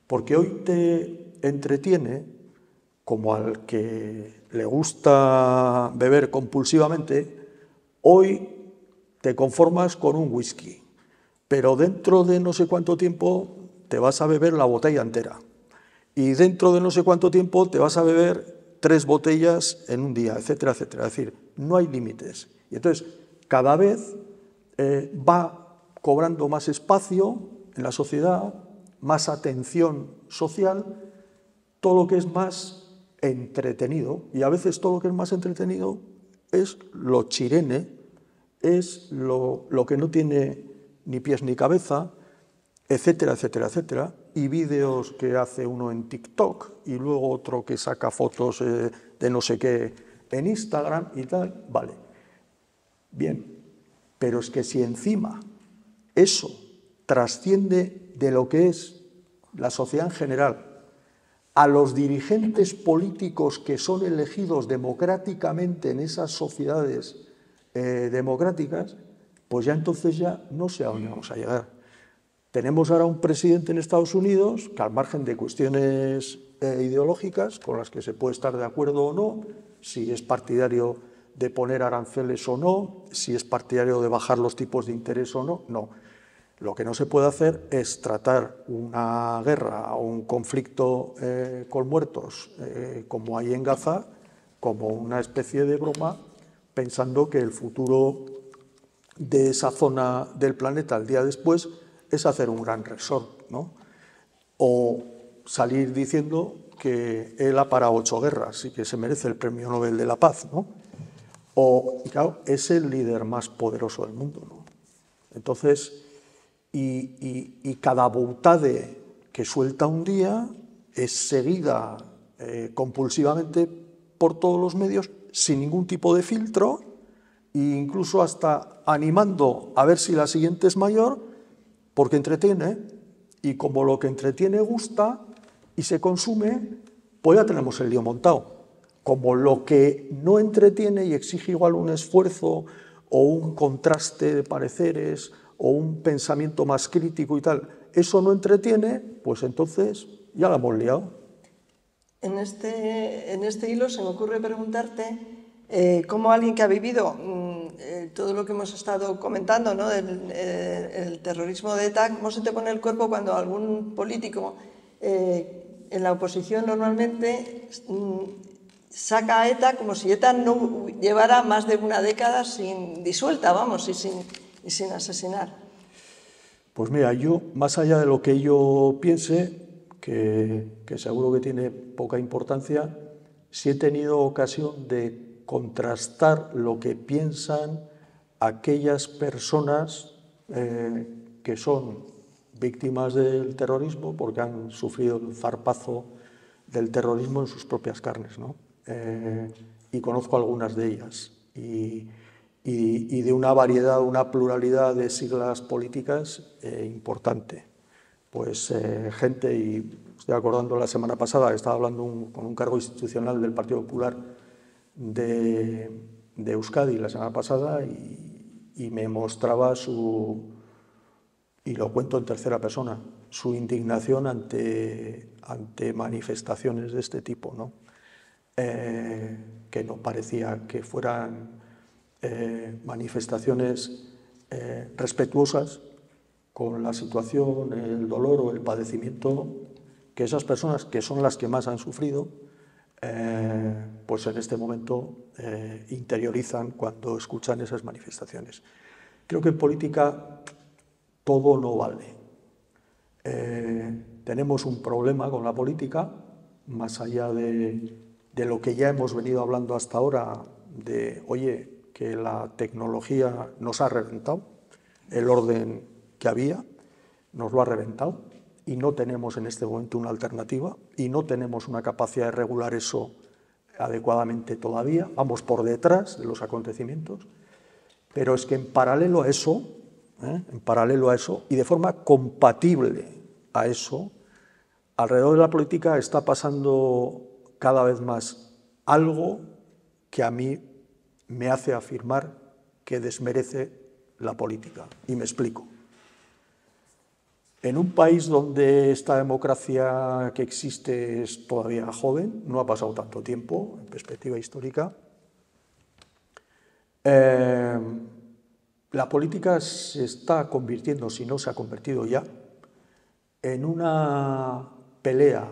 porque hoy te entretiene como al que le gusta beber compulsivamente, hoy te conformas con un whisky, pero dentro de no sé cuánto tiempo te vas a beber la botella entera y dentro de no sé cuánto tiempo te vas a beber 3 botellas en un día, etcétera, etcétera. Es decir, no hay límites. Y entonces, cada vez va cobrando más espacio en la sociedad, más atención social, todo lo que es más entretenido, y a veces todo lo que es más entretenido es lo chirene, es lo que no tiene ni pies ni cabeza, etcétera, etcétera, etcétera, y vídeos que hace uno en TikTok y luego otro que saca fotos de no sé qué en Instagram y tal, vale, bien, pero es que si encima eso trasciende de lo que es la sociedad en general, a los dirigentes políticos que son elegidos democráticamente en esas sociedades democráticas, pues ya entonces ya no sé a dónde vamos a llegar. Tenemos ahora un presidente en Estados Unidos que, al margen de cuestiones ideológicas, con las que se puede estar de acuerdo o no, si es partidario de poner aranceles o no, si es partidario de bajar los tipos de interés o no, no. Lo que no se puede hacer es tratar una guerra o un conflicto con muertos como hay en Gaza como una especie de broma, pensando que el futuro de esa zona del planeta el día después es hacer un gran resort, ¿no? O salir diciendo que él ha parado 8 guerras y que se merece el Premio Nobel de la Paz, ¿no? O, claro, es el líder más poderoso del mundo, ¿no? Entonces, y cada boutade que suelta un día es seguida compulsivamente por todos los medios sin ningún tipo de filtro e incluso hasta animando a ver si la siguiente es mayor porque entretiene, y como lo que entretiene gusta y se consume, pues ya tenemos el lío montado. Como lo que no entretiene y exige igual un esfuerzo o un contraste de pareceres o un pensamiento más crítico y tal, eso no entretiene, pues entonces ya la hemos liado. En este hilo se me ocurre preguntarte cómo alguien que ha vivido todo lo que hemos estado comentando, ¿no? el terrorismo de ETA, cómo se te pone el cuerpo cuando algún político en la oposición normalmente saca a ETA como si ETA no llevara más de una década sin disuelta, vamos, y sin asesinar. Pues mira, yo, más allá de lo que yo piense, que seguro que tiene poca importancia, sí he tenido ocasión de contrastar lo que piensan aquellas personas que son víctimas del terrorismo porque han sufrido el zarpazo del terrorismo en sus propias carnes, ¿no? Y conozco algunas de ellas. Y de una variedad, una pluralidad de siglas políticas importante. Pues gente, y estoy acordando la semana pasada, estaba hablando con un cargo institucional del Partido Popular de Euskadi la semana pasada y me mostraba y lo cuento en tercera persona, su indignación ante manifestaciones de este tipo, ¿no? Que no parecía que fueran manifestaciones respetuosas con la situación, el dolor o el padecimiento que esas personas, que son las que más han sufrido, pues en este momento interiorizan cuando escuchan esas manifestaciones. Creo que en política todo no vale. tenemos un problema con la política, más allá de lo que ya hemos venido hablando hasta ahora, de, oye, que la tecnología nos ha reventado, el orden que había nos lo ha reventado y no tenemos en este momento una alternativa y no tenemos una capacidad de regular eso adecuadamente todavía, vamos por detrás de los acontecimientos, pero es que en paralelo a eso y de forma compatible a eso, alrededor de la política está pasando cada vez más algo que a mí me hace afirmar que desmerece la política. Y me explico. En un país donde esta democracia que existe es todavía joven, no ha pasado tanto tiempo en perspectiva histórica, la política se está convirtiendo, si no se ha convertido ya, en una pelea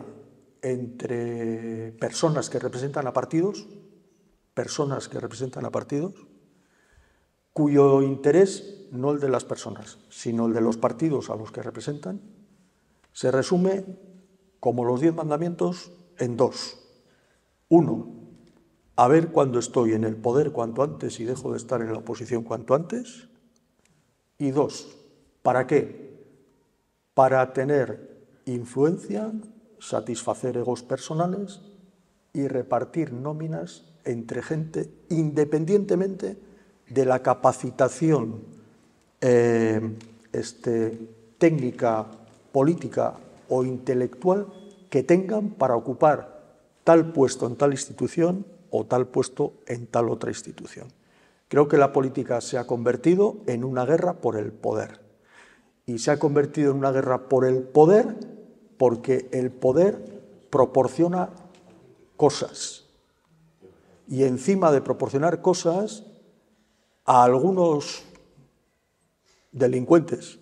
entre personas que representan a partidos, cuyo interés, no el de las personas, sino el de los partidos a los que representan, se resume, como los 10 mandamientos, en 2. 1, a ver cuándo estoy en el poder cuanto antes y dejo de estar en la oposición cuanto antes. Y 2, ¿para qué? Para tener influencia, satisfacer egos personales y repartir nóminas entre gente independientemente de la capacitación técnica, política o intelectual que tengan para ocupar tal puesto en tal institución o tal puesto en tal otra institución. Creo que la política se ha convertido en una guerra por el poder. Y se ha convertido en una guerra por el poder porque el poder proporciona cosas. Y encima de proporcionar cosas, a algunos delincuentes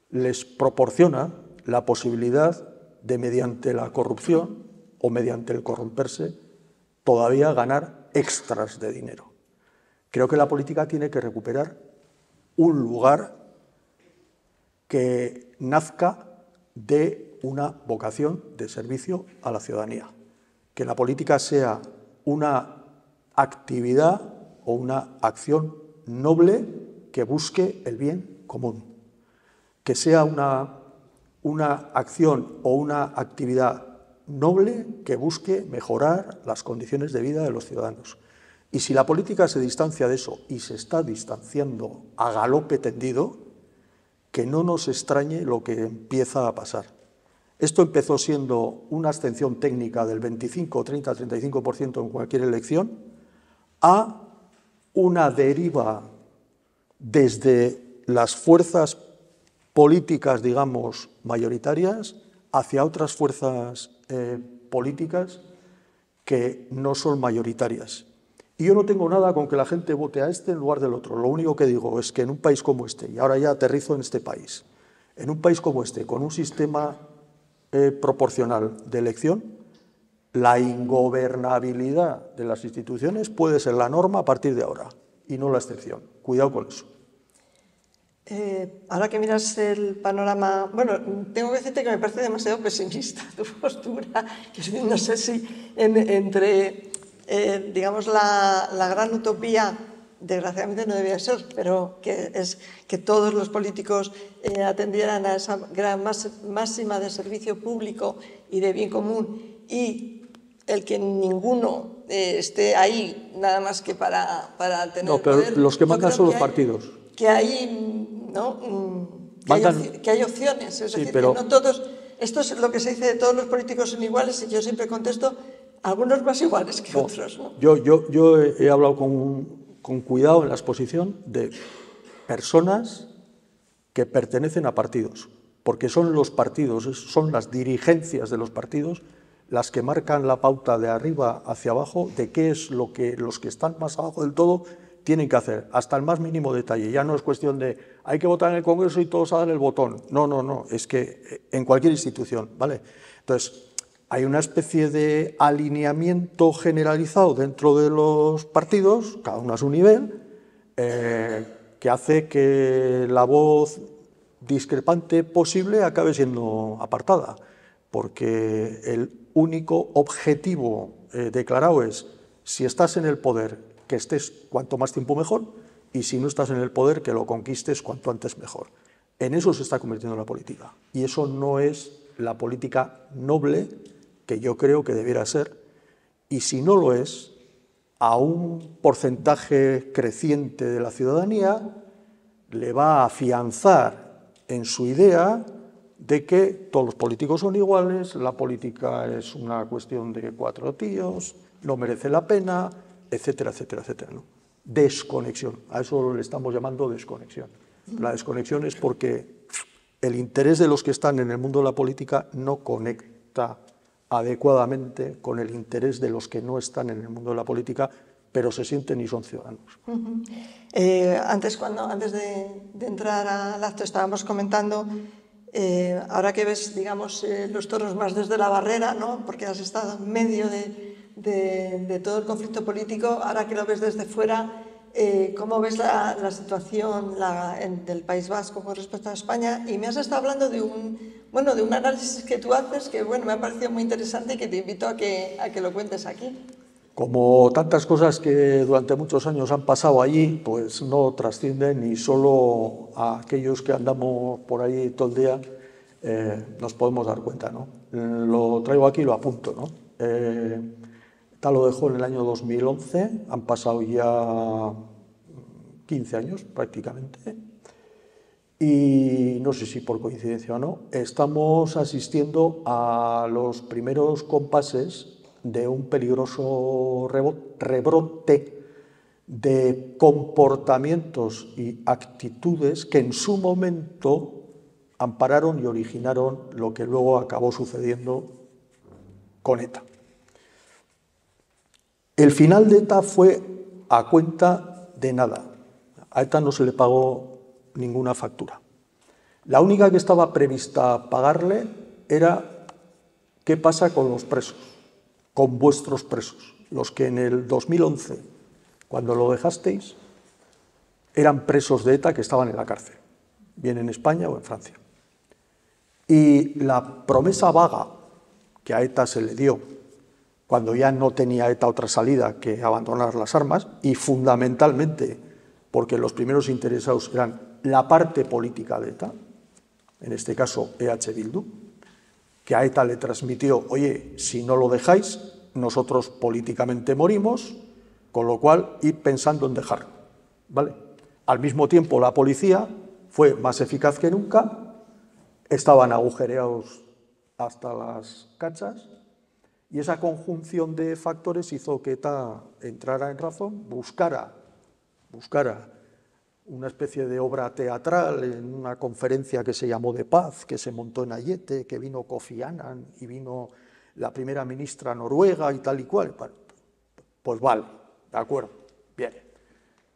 les proporciona la posibilidad de, mediante la corrupción o mediante el corromperse, todavía ganar extras de dinero. Creo que la política tiene que recuperar un lugar que nazca de una vocación de servicio a la ciudadanía. Que la política sea una actividad o una acción noble que busque el bien común. Que sea una acción o una actividad noble que busque mejorar las condiciones de vida de los ciudadanos. Y si la política se distancia de eso, y se está distanciando a galope tendido, que no nos extrañe lo que empieza a pasar. Esto empezó siendo una abstención técnica del 25, 30, 35% en cualquier elección, a una deriva desde las fuerzas políticas, digamos, mayoritarias, hacia otras fuerzas políticas que no son mayoritarias. Y yo no tengo nada con que la gente vote a este en lugar del otro. Lo único que digo es que en un país como este, y ahora ya aterrizo en este país, en un país como este, con un sistema proporcional de elección, la ingobernabilidad de las instituciones puede ser la norma a partir de ahora, y no la excepción. Cuidado con eso. Ahora que miras el panorama, bueno, tengo que decirte que me parece demasiado pesimista tu postura, que no sé si entre, digamos, la gran utopía, desgraciadamente no debía ser, pero que es que todos los políticos atendieran a esa gran máxima de servicio público y de bien común, y el que ninguno esté ahí nada más que para tener no, pero poder. Los que mandan son los partidos. Que hay, ¿no? que hay opciones, es decir, pero... que no todos, esto es lo que se dice de todos los políticos son iguales, y yo siempre contesto, algunos más iguales que otros, ¿no? Yo he hablado con cuidado en la exposición de personas que pertenecen a partidos, porque son los partidos, son las dirigencias de los partidos las que marcan la pauta de arriba hacia abajo de qué es lo que los que están más abajo del todo tienen que hacer, hasta el más mínimo detalle. Ya no es cuestión de hay que votar en el Congreso y todos a dar el botón. No, es que en cualquier institución, ¿vale? Entonces, hay una especie de alineamiento generalizado dentro de los partidos, cada uno a su nivel, que hace que la voz discrepante posible acabe siendo apartada, porque el único objetivo declarado es, si estás en el poder, que estés cuanto más tiempo mejor, y si no estás en el poder, que lo conquistes cuanto antes mejor. En eso se está convirtiendo la política, y eso no es la política noble que yo creo que debiera ser, y si no lo es, a un porcentaje creciente de la ciudadanía le va a afianzar en su idea de que todos los políticos son iguales, la política es una cuestión de cuatro tíos, no merece la pena, etcétera, etcétera, etcétera, ¿no? Desconexión, a eso le estamos llamando desconexión. La desconexión es porque el interés de los que están en el mundo de la política no conecta adecuadamente con el interés de los que no están en el mundo de la política, pero se sienten y son ciudadanos. Antes de entrar al acto estábamos comentando, ahora que ves, digamos, los toros más desde la barrera, ¿no? Porque has estado en medio de todo el conflicto político, ahora que lo ves desde fuera, ¿cómo ves la situación del País Vasco con respecto a España? Y me has estado hablando de un análisis que tú haces que me ha parecido muy interesante y que te invito a que lo cuentes aquí. Como tantas cosas que durante muchos años han pasado allí, pues no trascienden y solo a aquellos que andamos por ahí todo el día nos podemos dar cuenta, ¿no? Lo traigo aquí y lo apunto, ¿no? Tal lo dejó en el año 2011, han pasado ya 15 años prácticamente, y no sé si por coincidencia o no, estamos asistiendo a los primeros compases de un peligroso rebrote de comportamientos y actitudes que en su momento ampararon y originaron lo que luego acabó sucediendo con ETA. El final de ETA fue a cuenta de nada. A ETA no se le pagó ninguna factura. La única que estaba prevista pagarle era qué pasa con los presos, con vuestros presos, los que en el 2011, cuando lo dejasteis, eran presos de ETA que estaban en la cárcel, bien en España o en Francia. Y la promesa vaga que a ETA se le dio cuando ya no tenía ETA otra salida que abandonar las armas, y fundamentalmente porque los primeros interesados eran la parte política de ETA, en este caso EH Bildu, que a ETA le transmitió, oye, si no lo dejáis, nosotros políticamente morimos, con lo cual id pensando en dejarlo, ¿vale? Al mismo tiempo, la policía fue más eficaz que nunca, estaban agujereados hasta las cachas, y esa conjunción de factores hizo que ETA entrara en razón, buscara una especie de obra teatral en una conferencia que se llamó de paz, que se montó en Ayete, que vino Kofi Annan y vino la primera ministra noruega y tal y cual. Pues vale, de acuerdo, bien.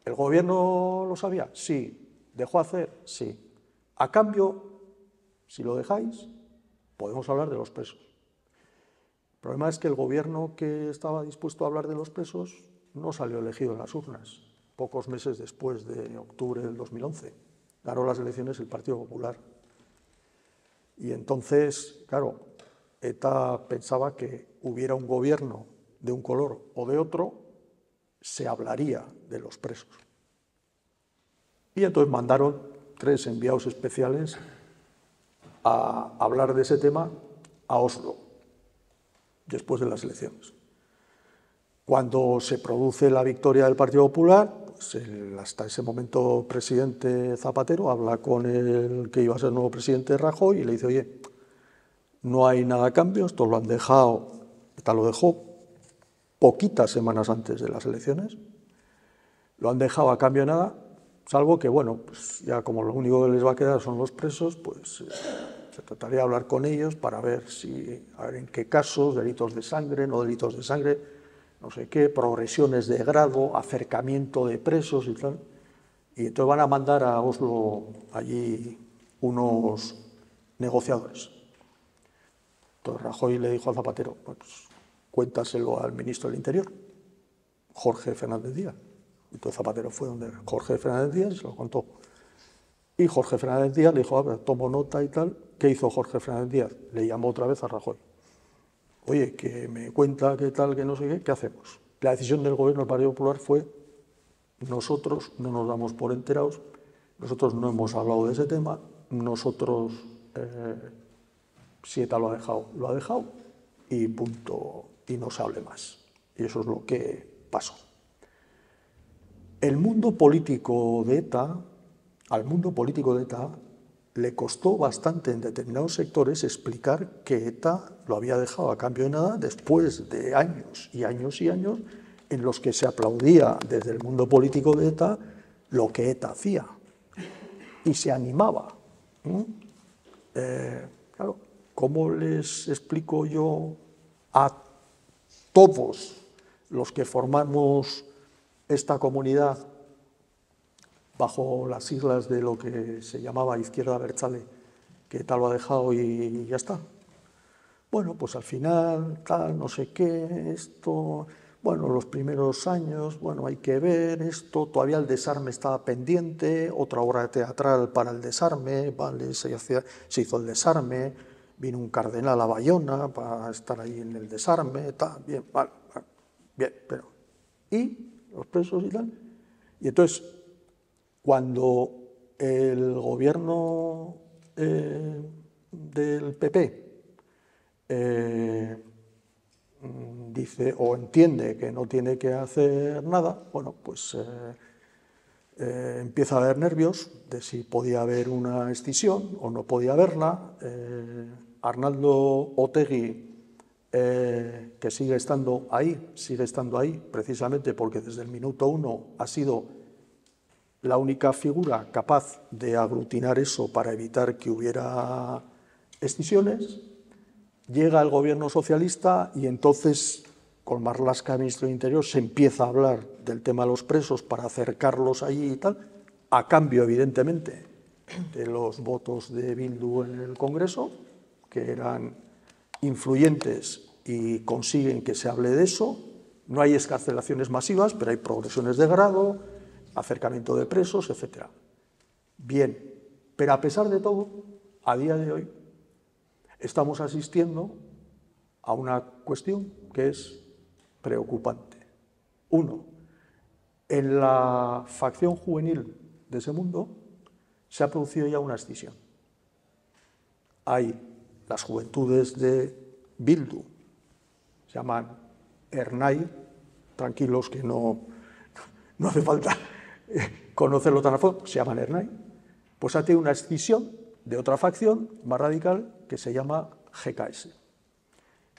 ¿El gobierno lo sabía? Sí. ¿Dejó hacer? Sí. A cambio, si lo dejáis, podemos hablar de los presos. El problema es que el gobierno que estaba dispuesto a hablar de los presos no salió elegido en las urnas, pocos meses después de octubre del 2011. Ganó las elecciones el Partido Popular. Y entonces, claro, ETA pensaba que hubiera un gobierno de un color o de otro, se hablaría de los presos. Y entonces mandaron 3 enviados especiales a hablar de ese tema a Oslo, después de las elecciones. Cuando se produce la victoria del Partido Popular, pues hasta ese momento presidente Zapatero habla con el que iba a ser nuevo presidente Rajoy y le dice, oye, no hay nada a cambio, esto lo han dejado, ETA lo dejó poquitas semanas antes de las elecciones, lo han dejado a cambio de nada, salvo que, bueno, pues ya como lo único que les va a quedar son los presos, pues se trataría de hablar con ellos para ver en qué casos, delitos de sangre, no delitos de sangre, no sé qué, progresiones de grado, acercamiento de presos y tal. Y entonces van a mandar a Oslo allí unos negociadores. Entonces Rajoy le dijo a Zapatero, pues cuéntaselo al ministro del Interior, Jorge Fernández Díaz. Entonces Zapatero fue donde Jorge Fernández Díaz y se lo contó. Y Jorge Fernández Díaz le dijo, a ver, tomo nota y tal. ¿Qué hizo Jorge Fernández Díaz? Le llamó otra vez a Rajoy. Oye, que me cuenta qué tal, que no sé qué hacemos? La decisión del gobierno del Partido Popular fue, nosotros no nos damos por enterados, nosotros no hemos hablado de ese tema, nosotros, si ETA lo ha dejado, y punto, y no se hable más. Y eso es lo que pasó. El mundo político de ETA, al mundo político de ETA, le costó bastante en determinados sectores explicar que ETA lo había dejado a cambio de nada después de años y años y años en los que se aplaudía desde el mundo político de ETA lo que ETA hacía y se animaba. Claro, ¿cómo les explico yo a todos los que formamos esta comunidad bajo las siglas de lo que se llamaba Izquierda Abertzale, que tal lo ha dejado y ya está? Bueno, pues al final, tal, no sé qué, esto, bueno, los primeros años, bueno, hay que ver esto, todavía el desarme estaba pendiente, otra obra teatral para el desarme, vale, se hizo el desarme, vino un cardenal a Bayona para estar ahí en el desarme, tal, bien, vale, bien, pero, ¿y los presos y tal? Y entonces, cuando el gobierno del PP dice o entiende que no tiene que hacer nada, bueno, pues empieza a haber nervios de si podía haber una escisión o no podía haberla. Arnaldo Otegi, que sigue estando ahí precisamente porque desde el minuto 1 ha sido la única figura capaz de aglutinar eso para evitar que hubiera escisiones. Llega el gobierno socialista y entonces, con Marlaska, ministro de Interior, se empieza a hablar del tema de los presos para acercarlos allí y tal, a cambio, evidentemente, de los votos de Bildu en el Congreso, que eran influyentes y consiguen que se hable de eso. No hay excarcelaciones masivas, pero hay progresiones de grado, acercamiento de presos, etc. Bien, pero a pesar de todo, a día de hoy, estamos asistiendo a una cuestión que es preocupante. Uno, en la facción juvenil de ese mundo se ha producido ya una escisión. Hay las juventudes de Bildu, se llaman Ernai, tranquilos que no hace falta conocerlo tan a fondo, se llaman Ernai, pues ha tenido una escisión de otra facción más radical que se llama GKS.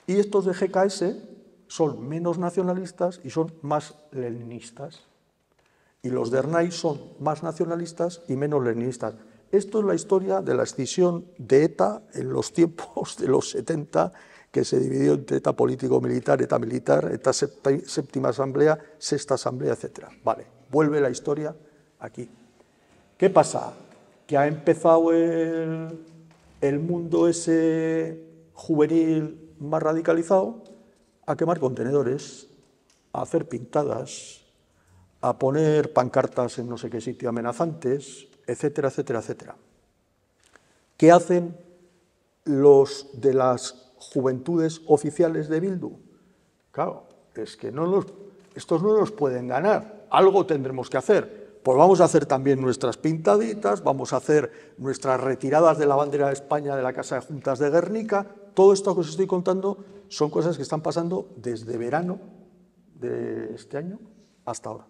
Y estos de GKS son menos nacionalistas y son más leninistas. Y los de Ernai son más nacionalistas y menos leninistas. Esto es la historia de la escisión de ETA en los tiempos de los 70, que se dividió entre ETA político-militar, ETA séptima asamblea, sexta asamblea, etc. Vale, vuelve la historia aquí. ¿Qué pasa? Que ha empezado el mundo ese juvenil más radicalizado a quemar contenedores, a hacer pintadas, a poner pancartas en no sé qué sitio amenazantes, etcétera, etcétera, etcétera. ¿Qué hacen los de las juventudes oficiales de Bildu? Claro, es que estos no nos pueden ganar, algo tendremos que hacer. Pues vamos a hacer también nuestras pintaditas, vamos a hacer nuestras retiradas de la bandera de España de la Casa de Juntas de Guernica. Todo esto que os estoy contando son cosas que están pasando desde verano de este año hasta ahora.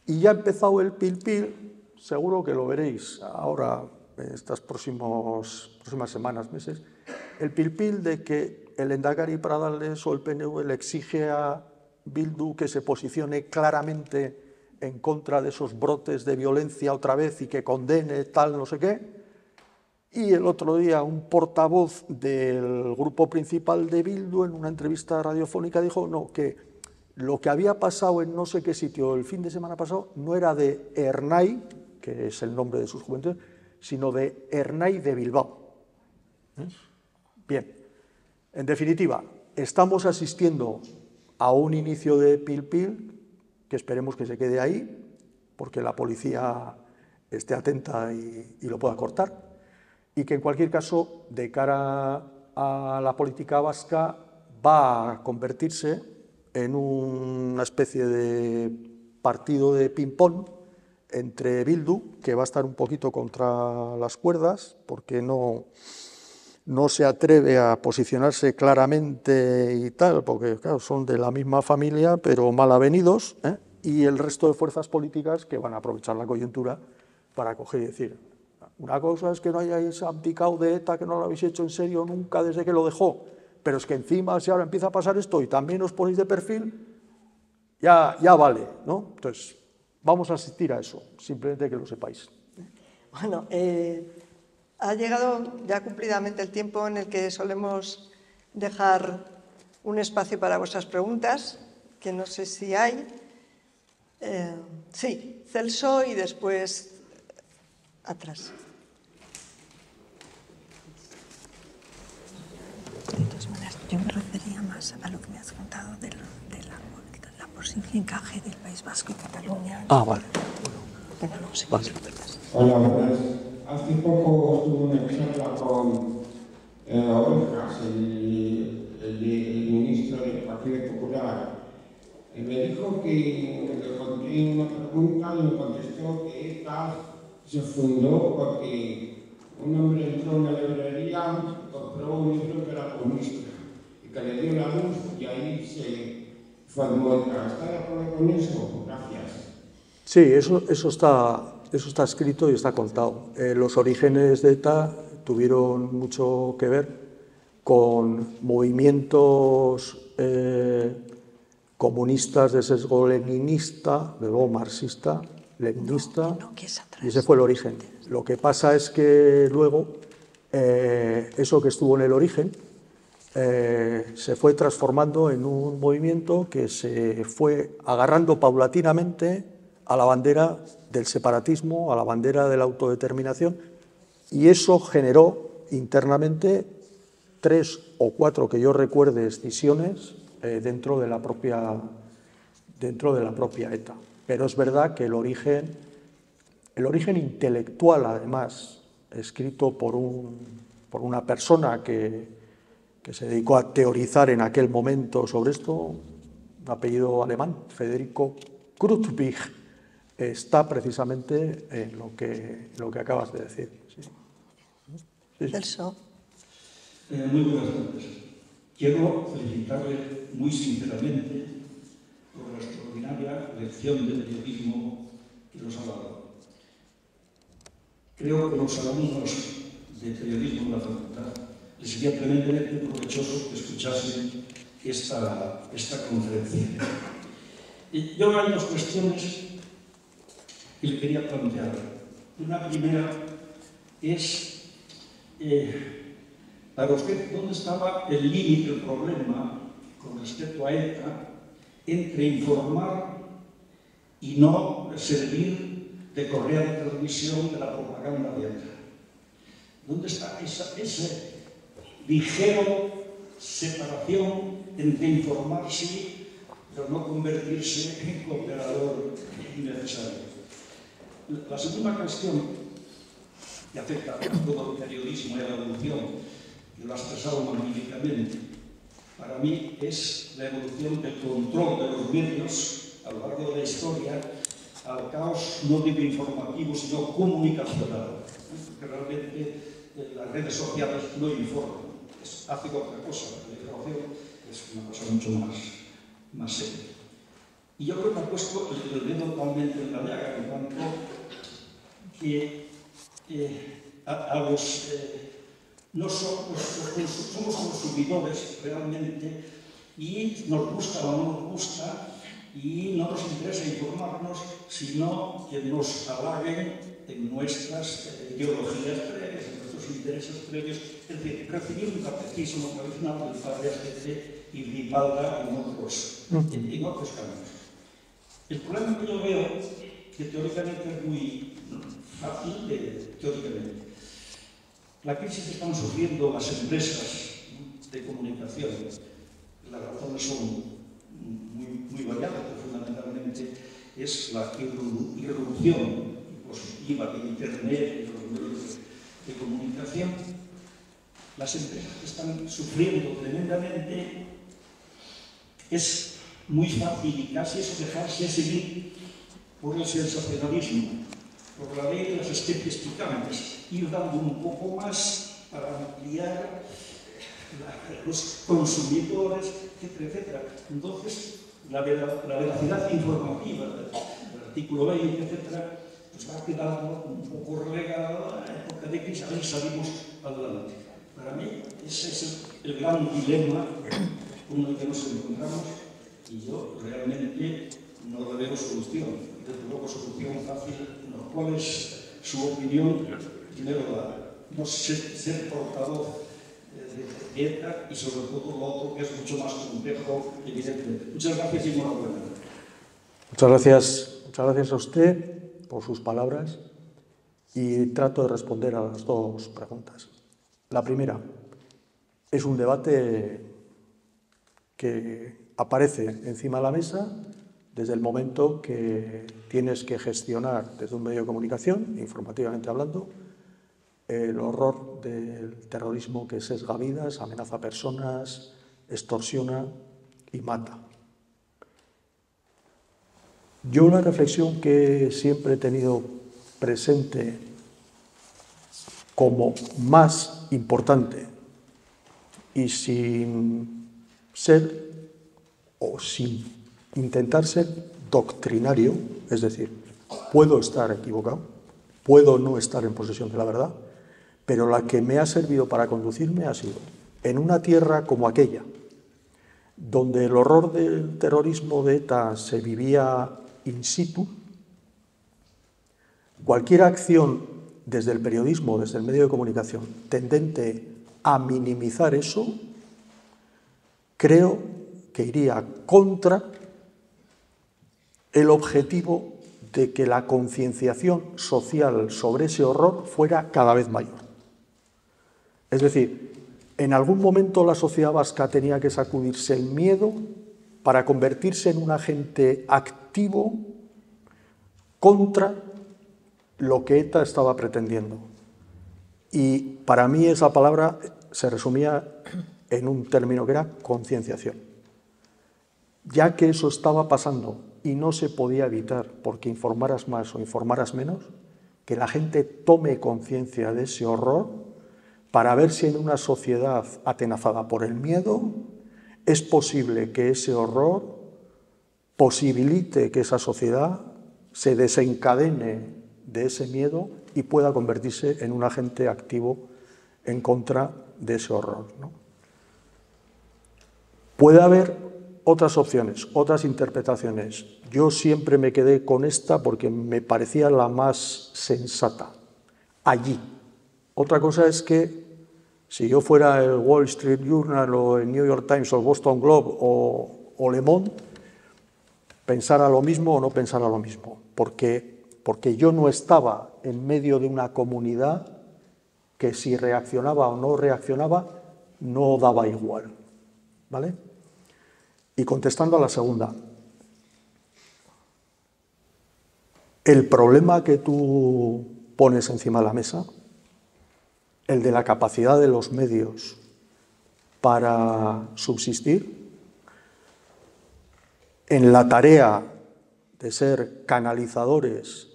Y ya ha empezado el pil-pil, seguro que lo veréis ahora en estas próximas semanas, meses, el pil-pil de que el Endacari Pradales o el PNV le exige a Bildu que se posicione claramente en contra de esos brotes de violencia otra vez y que condene tal, no sé qué. Y el otro día un portavoz del grupo principal de Bildu en una entrevista radiofónica dijo no, que lo que había pasado en no sé qué sitio el fin de semana pasado no era de Ernai, que es el nombre de sus juventudes, sino de Ernai de Bilbao. Bien, en definitiva, estamos asistiendo a un inicio de pil-pil que esperemos que se quede ahí, porque la policía esté atenta y lo pueda cortar, y que en cualquier caso, de cara a la política vasca, va a convertirse en una especie de partido de ping-pong entre Bildu, que va a estar un poquito contra las cuerdas, porque no se atreve a posicionarse claramente y tal, porque claro, son de la misma familia, pero mal avenidos, y el resto de fuerzas políticas que van a aprovechar la coyuntura para coger y decir, una cosa es que no hayáis abdicado de ETA, que no lo habéis hecho en serio nunca desde que lo dejó, pero es que encima si ahora empieza a pasar esto y también os ponéis de perfil, ya vale, ¿no? Entonces, vamos a asistir a eso, simplemente que lo sepáis. Bueno, ha llegado ya cumplidamente el tiempo en el que solemos dejar un espacio para vuestras preguntas, que no sé si hay. Sí, Celso y después atrás. De todas maneras, yo me refería más a lo que me has contado de la posible encaje del País Vasco y Cataluña. Ah, vale. Bueno, no sé. Vale. Hola, buenas. Hace poco tuve una charla con Orejas, el ministro del Partido Popular. Me dijo que le conté una pregunta y me contestó que ETA se fundó porque un hombre entró en una librería, compró un libro que era comunista y que le dio la luz y ahí se formó ETA. ¿Está de acuerdo con eso? Gracias. Sí, eso está escrito y está contado. Los orígenes de ETA tuvieron mucho que ver con movimientos comunistas de sesgo leninista, luego marxista, leninista, y ese fue el origen. Lo que pasa es que luego eso que estuvo en el origen se fue transformando en un movimiento que se fue agarrando paulatinamente a la bandera del separatismo, a la bandera de la autodeterminación, y eso generó internamente 3 o 4 que yo recuerde escisiones dentro de la propia ETA. Pero es verdad que el origen intelectual, además, escrito por una persona que se dedicó a teorizar en aquel momento sobre esto, un apellido alemán, Federico Krutwig, está precisamente en lo que acabas de decir. Sí. Celso. Muy buenas tardes. Quiero felicitarle muy sinceramente por la extraordinaria lección de periodismo que nos ha dado. Creo que los alumnos de periodismo de la facultad les sería tremendamente provechoso que escuchasen esta conferencia. Y yo hay dos cuestiones que le quería plantear. Una primera es, para usted, ¿dónde estaba el límite, el problema, con respecto a ETA, entre informar y no servir de correa de transmisión de la propaganda de ETA? ¿Dónde está esa ligera separación entre informar sí, pero no convertirse en cooperador innecesario? La segunda cuestión, que afecta a todo el periodismo y a la evolución, que lo ha expresado magníficamente, para mí es la evolución del control de los medios a lo largo de la historia al caos no digo informativo, sino comunicacional. Porque realmente las redes sociales no informan, hacen otra cosa. La información es una cosa mucho más seria. Y yo creo que ha puesto el dedo totalmente en la llaga, en cuanto que somos consumidores realmente y nos gusta o no nos gusta y no nos interesa informarnos, sino que nos halaguen en nuestras ideologías previas, en nuestros intereses previos, es decir, recibir un catecismo tradicional del padre Ascete y Ripalda en otros caminos. El problema que yo veo, que teóricamente es muy fácil, teóricamente, la crisis que están sufriendo las empresas de comunicación, las razones son muy variadas, pero fundamentalmente es la irrupción definitiva de Internet y de los medios de comunicación, las empresas que están sufriendo tremendamente, es muy fácil y casi es dejarse seguir por el sensacionalismo, por la ley de las especies picantes, ir dando un poco más para ampliar los consumidores, etcétera, etcétera. Entonces, la veracidad informativa del artículo 20, etcétera, pues va quedando un poco relegada a la época de crisis, a ver si salimos adelante. Para mí, ese es el gran dilema con el que nos encontramos y yo realmente no le veo solución. Desde luego, solución fácil. ¿Cuál es su opinión? Primero, no ser portavoz de ETA y sobre todo lo otro que es mucho más complejo, evidente. Muchas gracias y enhorabuena. Muchas gracias a usted por sus palabras y trato de responder a las dos preguntas. La primera, es un debate que aparece encima de la mesa desde el momento que tienes que gestionar desde un medio de comunicación, informativamente hablando, el horror del terrorismo que sesga vidas, amenaza a personas, extorsiona y mata. Yo la reflexión que siempre he tenido presente como más importante y sin ser o sin intentar ser doctrinario, es decir, puedo estar equivocado, puedo no estar en posesión de la verdad, pero la que me ha servido para conducirme ha sido en una tierra como aquella, donde el horror del terrorismo de ETA se vivía in situ, cualquier acción desde el periodismo, desde el medio de comunicación, tendente a minimizar eso, creo que iría contra el objetivo de que la concienciación social sobre ese horror fuera cada vez mayor. Es decir, en algún momento la sociedad vasca tenía que sacudirse el miedo para convertirse en un agente activo contra lo que ETA estaba pretendiendo. Y para mí esa palabra se resumía en un término que era concienciación. Ya que eso estaba pasando y no se podía evitar porque informaras más o informaras menos, que la gente tome conciencia de ese horror para ver si en una sociedad atenazada por el miedo es posible que ese horror posibilite que esa sociedad se desencadene de ese miedo y pueda convertirse en un agente activo en contra de ese horror, ¿no? Puede haber otras opciones, otras interpretaciones. Yo siempre me quedé con esta porque me parecía la más sensata, allí. Otra cosa es que si yo fuera el Wall Street Journal o el New York Times o el Boston Globe o Le Monde, pensara lo mismo o no pensara lo mismo, porque yo no estaba en medio de una comunidad que si reaccionaba o no reaccionaba no daba igual, ¿vale? Y contestando a la segunda, el problema que tú pones encima de la mesa, el de la capacidad de los medios para subsistir, en la tarea de ser canalizadores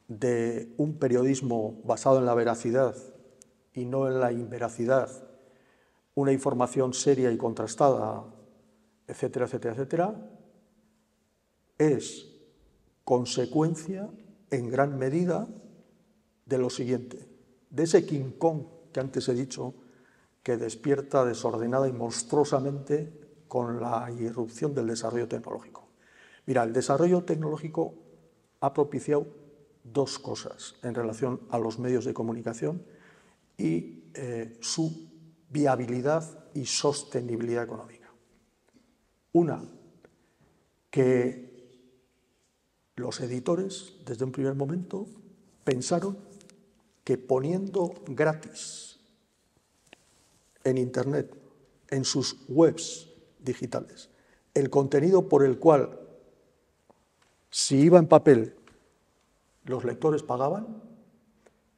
de un periodismo basado en la veracidad y no en la inveracidad, una información seria y contrastada, etcétera, etcétera, etcétera, es consecuencia en gran medida de lo siguiente, de ese King Kong que antes he dicho, que despierta desordenada y monstruosamente con la irrupción del desarrollo tecnológico. Mira, el desarrollo tecnológico ha propiciado dos cosas en relación a los medios de comunicación y su viabilidad y sostenibilidad económica. Una, que los editores, desde un primer momento, pensaron que poniendo gratis en Internet, en sus webs digitales, el contenido por el cual, si iba en papel, los lectores pagaban,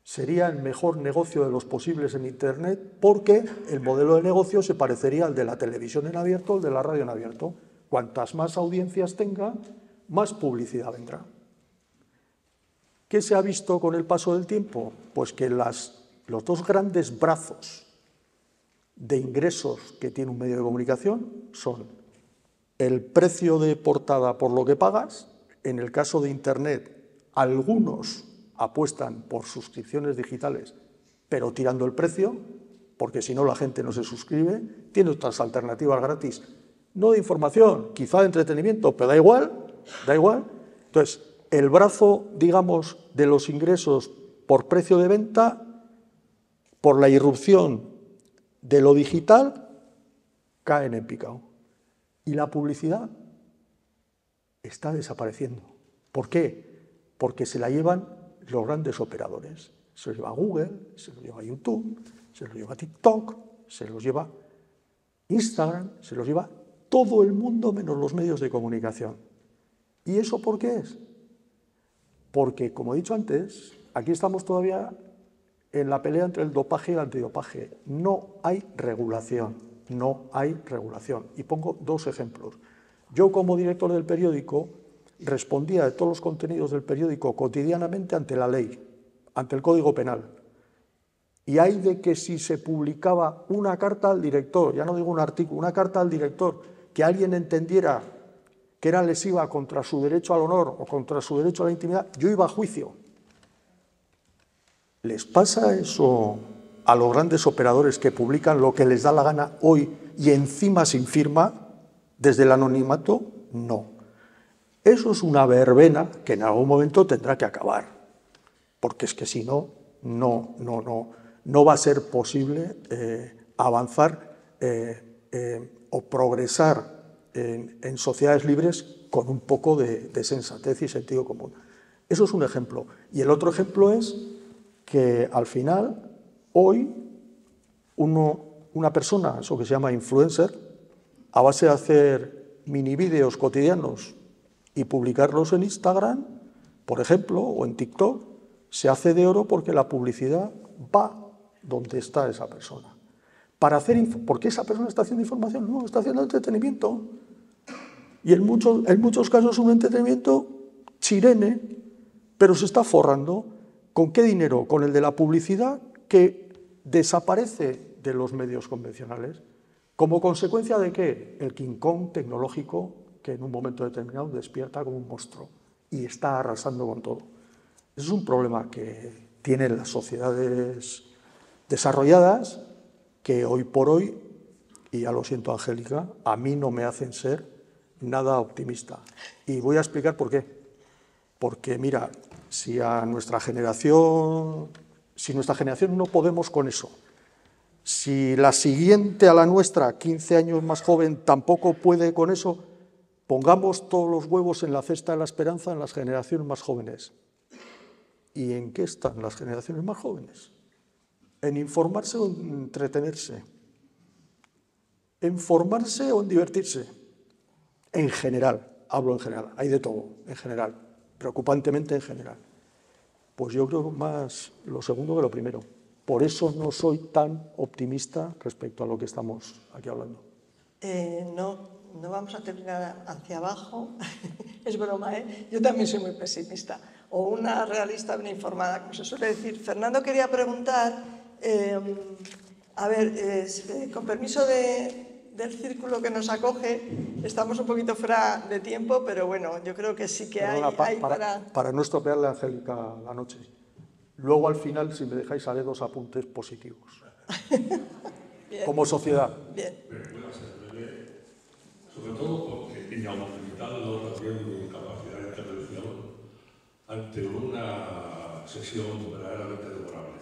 sería el mejor negocio de los posibles en Internet, porque el modelo de negocio se parecería al de la televisión en abierto, al de la radio en abierto. Cuantas más audiencias tenga, más publicidad vendrá. ¿Qué se ha visto con el paso del tiempo? Pues que los dos grandes brazos de ingresos que tiene un medio de comunicación son el precio de portada por lo que pagas. En el caso de Internet, algunos apuestan por suscripciones digitales, pero tirando el precio, porque si no la gente no se suscribe. Tiene otras alternativas gratis, no de información, quizá de entretenimiento, pero da igual, da igual. Entonces, el brazo, digamos, de los ingresos por precio de venta, por la irrupción de lo digital, caen en picado. Y la publicidad está desapareciendo. ¿Por qué? Porque se la llevan los grandes operadores. Se lo lleva Google, se lo lleva YouTube, se lo lleva TikTok, se los lleva Instagram, se los lleva todo el mundo menos los medios de comunicación. ¿Y eso por qué es? Porque, como he dicho antes, aquí estamos todavía en la pelea entre el dopaje y el antidopaje. No hay regulación, no hay regulación. Y pongo dos ejemplos. Yo, como director del periódico, respondía de todos los contenidos del periódico cotidianamente ante la ley, ante el Código Penal. Y hay de que si se publicaba una carta al director, ya no digo un artículo, una carta al director, que alguien entendiera que era lesiva contra su derecho al honor o contra su derecho a la intimidad, yo iba a juicio. ¿Les pasa eso a los grandes operadores que publican lo que les da la gana hoy y encima sin firma, desde el anonimato? No. Eso es una verbena que en algún momento tendrá que acabar, porque es que si no, no va a ser posible avanzar o progresar en sociedades libres con un poco de sensatez y sentido común. Eso es un ejemplo. Y el otro ejemplo es que al final, hoy, una persona, eso que se llama influencer, a base de hacer mini vídeos cotidianos y publicarlos en Instagram, por ejemplo, o en TikTok, se hace de oro porque la publicidad va donde está esa persona. ¿Por qué esa persona está haciendo información? No, está haciendo entretenimiento. Y en muchos casos un entretenimiento chirene, pero se está forrando. ¿Con qué dinero? Con el de la publicidad, que desaparece de los medios convencionales. ¿Como consecuencia de qué? El King Kong tecnológico, que en un momento determinado despierta como un monstruo y está arrasando con todo. Ese es un problema que tienen las sociedades desarrolladas, que hoy por hoy, y ya lo siento, Angélica, a mí no me hacen ser nada optimista. Y voy a explicar por qué. Porque, mira, si nuestra generación no podemos con eso, si la siguiente a la nuestra, 15 años más joven, tampoco puede con eso, pongamos todos los huevos en la cesta de la esperanza en las generaciones más jóvenes. ¿Y en qué están las generaciones más jóvenes? ¿En informarse o en entretenerse? ¿En formarse o en divertirse? En general, hablo en general, hay de todo, en general, preocupantemente en general. Pues yo creo más lo segundo que lo primero. Por eso no soy tan optimista respecto a lo que estamos aquí hablando. No vamos a terminar hacia abajo, es broma, ¿eh? Yo también soy muy pesimista, o una realista bien informada, como se suele decir. Fernando quería preguntar, con permiso del círculo que nos acoge, estamos un poquito fuera de tiempo, pero bueno, yo creo que sí que hay para no estropearle a Angélica la noche. Luego al final, si me dejáis, haré 2 apuntes positivos. Como sociedad. Bien. Sobre todo porque inauditando también mi capacidad de intervención ante una sesión verdaderamente memorable.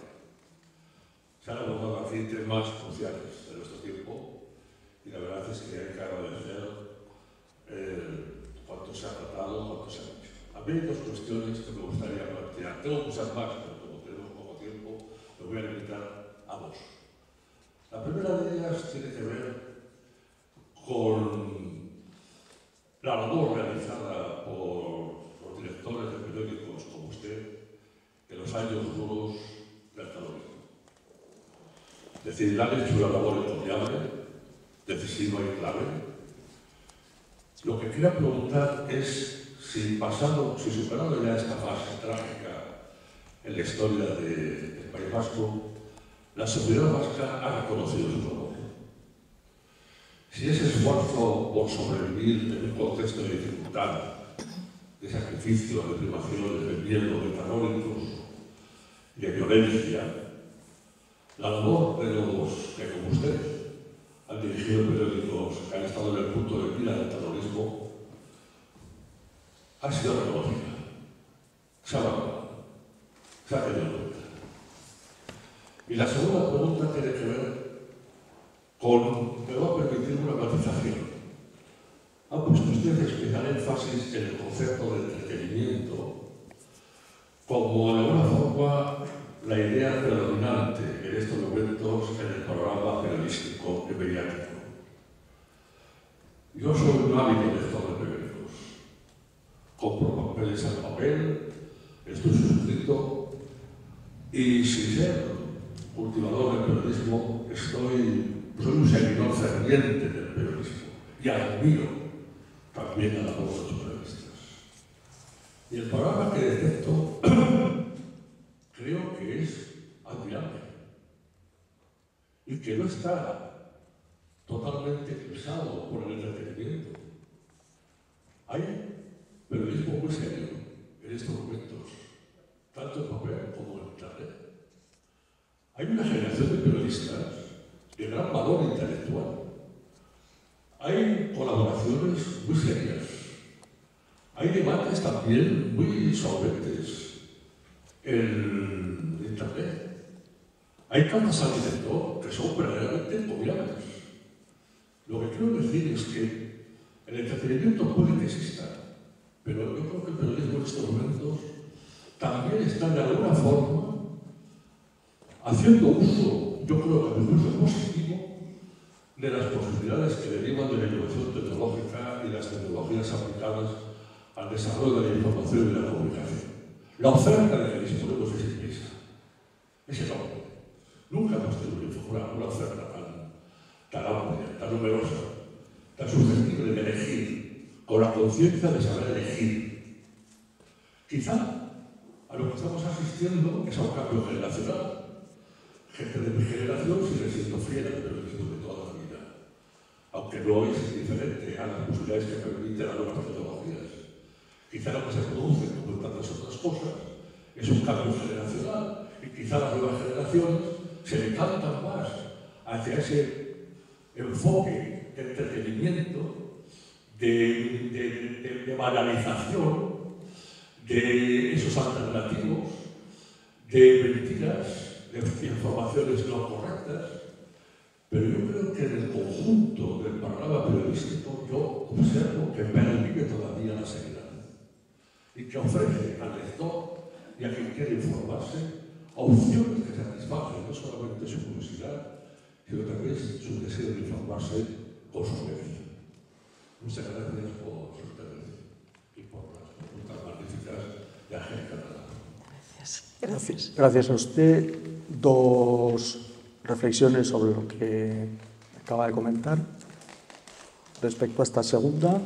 Se han abordado aquí temas cruciales de nuestro tiempo y la verdad es que hay que agradecer cuánto se ha tratado, cuánto se ha dicho. A mí hay 2 cuestiones que me gustaría plantear. Tengo muchas más, pero como tenemos poco tiempo, me voy a limitar a 2. La primera de ellas tiene que ver con la labor realizada por los directores de periódicos como usted los años duros del terrorismo. Decidirán hecho una labor encomiable, decisiva y clave. Lo que quiero preguntar es si superado ya esta fase trágica en la historia del País Vasco, la sociedad vasca ha reconocido su labor. Si ese esfuerzo por sobrevivir en un contexto de dificultad, de sacrificio, de privaciones, de miedo, de terror incluso, de violencia, la labor de los que, como usted, han dirigido periódicos que han estado en el punto de mira del terrorismo, ha sido reconocida, se ha valorado, se ha tenido en cuenta. Y la segunda pregunta tiene que ver con, me va a permitir una matización. Ha puesto usted especial énfasis en el concepto de entretenimiento como de alguna forma la idea predominante en estos momentos en el programa periodístico y mediático. Yo soy un ávido lector de periódicos. Compro papeles al papel, estoy suscrito y sin ser cultivador del periodismo soy un seguidor ferviente del periodismo y admiro también a la voz de los periodistas. Y el programa que detecto creo que es admirable y que no está totalmente eclipsado por el entretenimiento. Hay periodismo muy serio en estos momentos, tanto en papel como en internet. Hay una generación de periodistas de gran valor intelectual. Hay colaboraciones muy serias. Hay debates también muy solventes en internet. Hay cartas al director que son verdaderamente encomiables. Lo que quiero decir es que el entretenimiento puede que exista, pero yo creo que el periodismo en estos momentos también está de alguna forma haciendo uso, yo creo que de uso positivo, de las posibilidades que derivan de la innovación tecnológica y las tecnologías aplicadas al desarrollo de la información y de la comunicación. La oferta de que disponemos es inmensa. Es enorme. Nunca hemos tenido una oferta tan amplia, tan numerosa, tan susceptible de elegir, con la conciencia de saber elegir. Quizá a lo que estamos asistiendo es a un cambio generacional. Gente de mi generación sigue siendo fiel al periodismo de toda la vida, aunque no es indiferente a las posibilidades que permiten las nuevas tecnologías. Quizá lo que se produce, como en tantas otras cosas, es un cambio generacional y quizá las nuevas generaciones se decantan más hacia ese enfoque de entretenimiento, de banalización, de esos alternativos, de mentiras, de informaciones no correctas, pero yo creo que en el conjunto del panorama periodístico yo observo que pervive todavía la seriedad y que ofrece al lector y a quien quiere informarse opciones que satisfacen no solamente su curiosidad, sino también su deseo de informarse con solvencia. Muchas gracias por su interés y por las preguntas magníficas de Angélica Nadal. Gracias a usted. Dos reflexiones sobre lo que acaba de comentar. Respecto a esta segunda,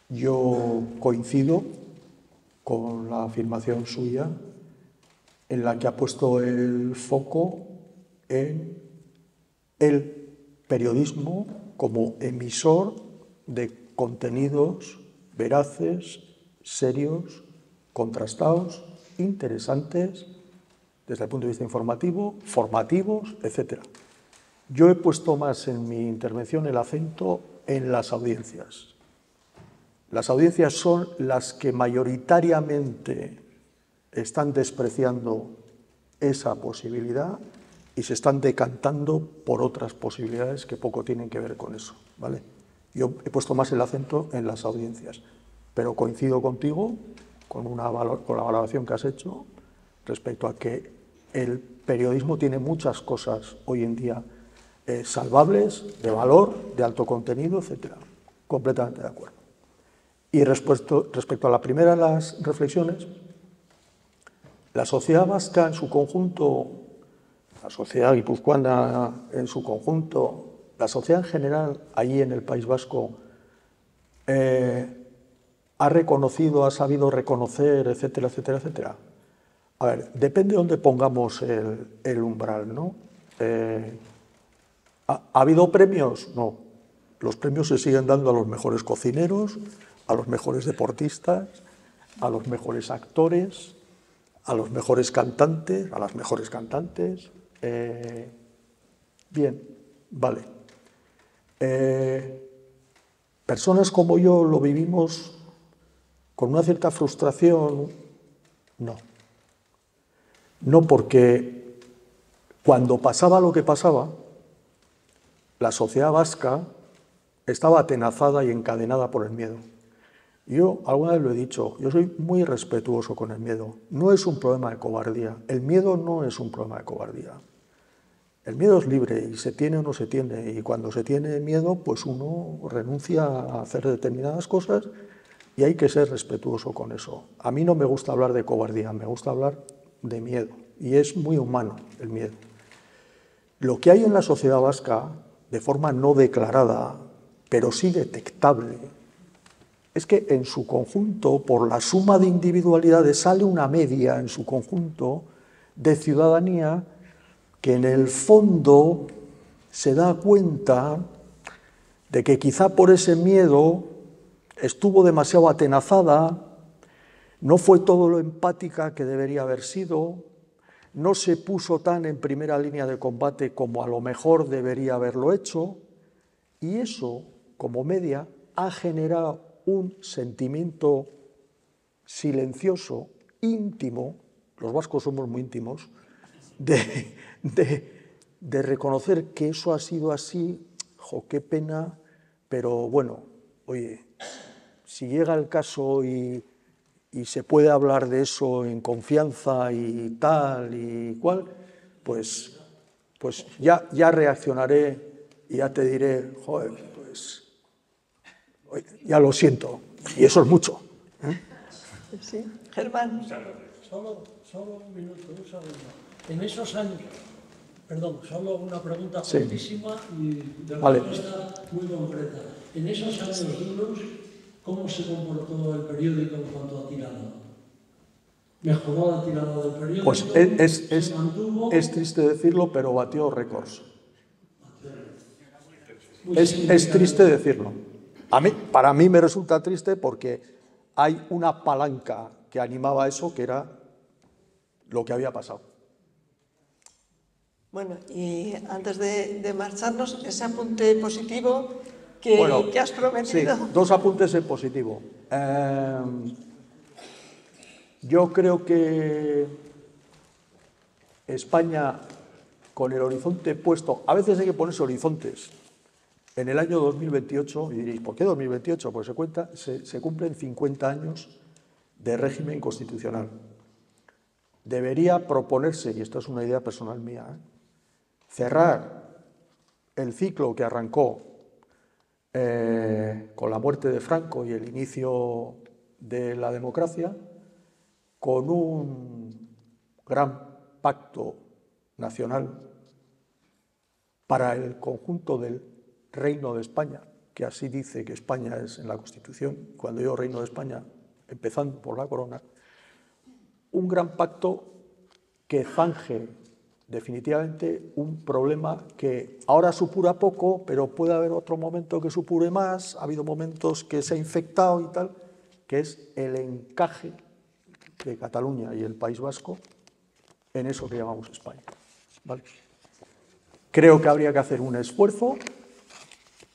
yo coincido con la afirmación suya en la que ha puesto el foco en el periodismo como emisor de contenidos veraces, serios, contrastados, interesantes desde el punto de vista informativo, formativos, etc. Yo he puesto más en mi intervención el acento en las audiencias. Las audiencias son las que mayoritariamente están despreciando esa posibilidad y se están decantando por otras posibilidades que poco tienen que ver con eso, ¿vale? Yo he puesto más el acento en las audiencias, pero coincido contigo con la valoración que has hecho respecto a que el periodismo tiene muchas cosas hoy en día salvables, de valor, de alto contenido, etc. Completamente de acuerdo. Y respecto a la primera de las reflexiones, La sociedad vasca en su conjunto, la sociedad guipuzcoana en su conjunto, la sociedad en general, allí en el País Vasco, ha reconocido, ha sabido reconocer, etcétera, etcétera, etcétera. A ver, depende de dónde pongamos el umbral, ¿no? ¿Ha habido premios? No. Los premios se siguen dando a los mejores cocineros, a los mejores deportistas, a los mejores actores, a los mejores cantantes, a las mejores cantantes. Bien, vale. Personas como yo lo vivimos con una cierta frustración. No. No, porque cuando pasaba lo que pasaba, la sociedad vasca estaba atenazada y encadenada por el miedo. Yo alguna vez lo he dicho, yo soy muy respetuoso con el miedo. No es un problema de cobardía. El miedo no es un problema de cobardía. El miedo es libre y se tiene o no se tiene. Y cuando se tiene miedo, pues uno renuncia a hacer determinadas cosas y hay que ser respetuoso con eso. A mí no me gusta hablar de cobardía, me gusta hablar de miedo. Y es muy humano el miedo. Lo que hay en la sociedad vasca, de forma no declarada, pero sí detectable, es que en su conjunto, por la suma de individualidades, sale una media en su conjunto de ciudadanía que en el fondo se da cuenta de que quizá por ese miedo estuvo demasiado atenazada, no fue todo lo empática que debería haber sido, no se puso tan en primera línea de combate como a lo mejor debería haberlo hecho, y eso, como media, ha generado un sentimiento silencioso, íntimo, los vascos somos muy íntimos, de reconocer que eso ha sido así, jo, qué pena, pero bueno, oye, si llega el caso y se puede hablar de eso en confianza y tal y cual, pues ya reaccionaré y ya te diré, joder, pues oye, ya lo siento, y eso es mucho. Sí, Germán. Solo un minuto, un segundo. En esos años, perdón, solo una pregunta Sí. cortísima y de Vale. respuesta muy concreta. En esos años duros, ¿cómo se comportó el periódico en cuanto a tirada? ¿Mejoró la tirada del periódico? Pues ¿Se mantuvo? es triste decirlo, pero batió récords. Muy Es triste decirlo. Para mí me resulta triste porque hay una palanca que animaba eso, que era lo que había pasado. Bueno, y antes de marcharnos, ese apunte positivo que has prometido. Sí, dos apuntes en positivo. Yo creo que España, con el horizonte puesto, a veces hay que ponerse horizontes. En el año 2028, y diréis, ¿por qué 2028? Pues se cumplen 50 años de régimen constitucional. Debería proponerse, y esta es una idea personal mía, cerrar el ciclo que arrancó con la muerte de Franco y el inicio de la democracia, con un gran pacto nacional para el conjunto del Reino de España, que así dice que España es en la Constitución, cuando digo Reino de España, empezando por la corona, un gran pacto que zanje definitivamente un problema que ahora supura poco, pero puede haber otro momento que supure más, ha habido momentos que se ha infectado y tal, que es el encaje de Cataluña y el País Vasco en eso que llamamos España. ¿Vale? Creo que habría que hacer un esfuerzo.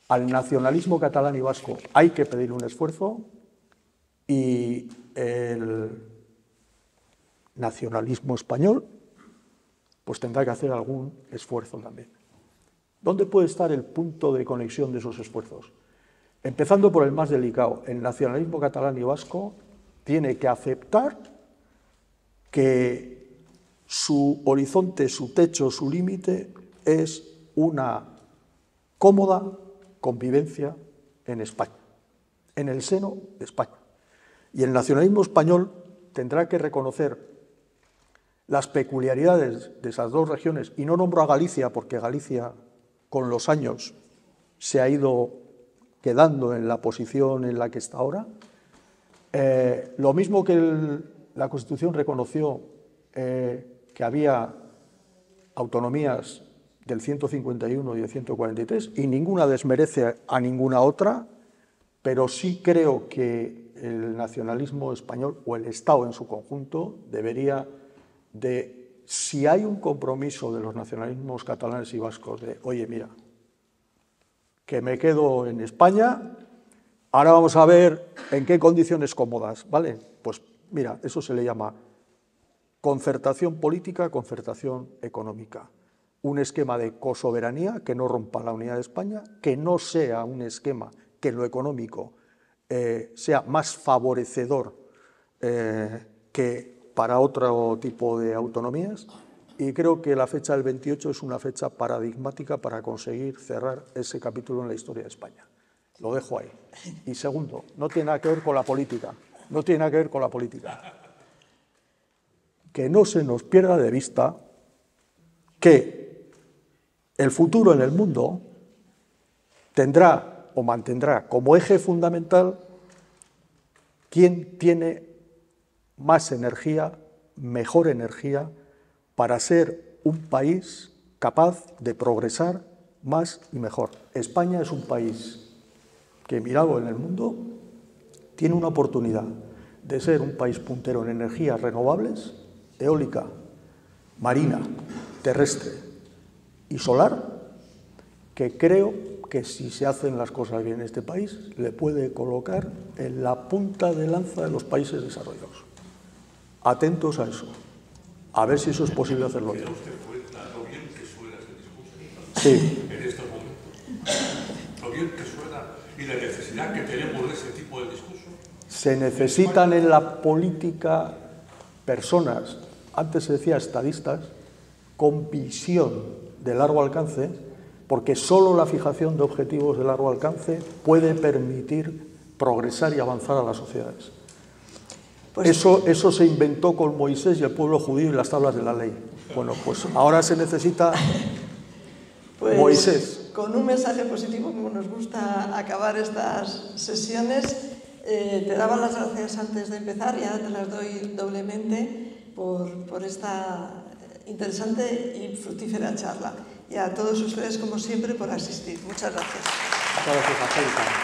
Al nacionalismo catalán y vasco hay que pedir un esfuerzo y el nacionalismo español pues tendrá que hacer algún esfuerzo también. ¿Dónde puede estar el punto de conexión de esos esfuerzos? Empezando por el más delicado, el nacionalismo catalán y vasco tiene que aceptar que su horizonte, su techo, su límite es una cómoda convivencia en España, en el seno de España. Y el nacionalismo español tendrá que reconocer las peculiaridades de esas dos regiones, y no nombro a Galicia porque Galicia con los años se ha ido quedando en la posición en la que está ahora, lo mismo que la Constitución reconoció que había autonomías del 151 y del 143, y ninguna desmerece a ninguna otra, pero sí creo que el nacionalismo español, o el Estado en su conjunto, debería de, si hay un compromiso de los nacionalismos catalanes y vascos de, oye, mira, que me quedo en España, ahora vamos a ver en qué condiciones cómodas, ¿vale? Pues mira, eso se le llama concertación política, concertación económica. Un esquema de cosoberanía que no rompa la unidad de España, que no sea un esquema que en lo económico sea más favorecedor que para otro tipo de autonomías, y creo que la fecha del 28 es una fecha paradigmática para conseguir cerrar ese capítulo en la historia de España. Lo dejo ahí. Y segundo, no tiene nada que ver con la política, no tiene nada que ver con la política. Que no se nos pierda de vista que el futuro en el mundo tendrá o mantendrá como eje fundamental quién tiene más energía, mejor energía, para ser un país capaz de progresar más y mejor. España es un país que, mirado en el mundo, tiene una oportunidad de ser un país puntero en energías renovables, eólica, marina, terrestre y solar, que creo que si se hacen las cosas bien en este país, le puede colocar en la punta de lanza de los países desarrollados. Atentos a eso, a ver si eso es posible hacerlo bien. ¿Usted cuenta lo bien que suena este discurso? Sí. En estos momentos. Lo bien que suena y la necesidad que tenemos de ese tipo de discurso. Se necesitan en la política personas, antes se decía estadistas, con visión de largo alcance, porque solo la fijación de objetivos de largo alcance puede permitir progresar y avanzar a las sociedades. Pues eso se inventó con Moisés y el pueblo judío y las tablas de la ley. Bueno, pues ahora se necesita pues, Moisés. Con un mensaje positivo, como nos gusta acabar estas sesiones, te daba las gracias antes de empezar y ahora te las doy doblemente por esta interesante y fructífera charla. Y a todos ustedes, como siempre, por asistir. Muchas gracias. Muchas gracias, Angélica.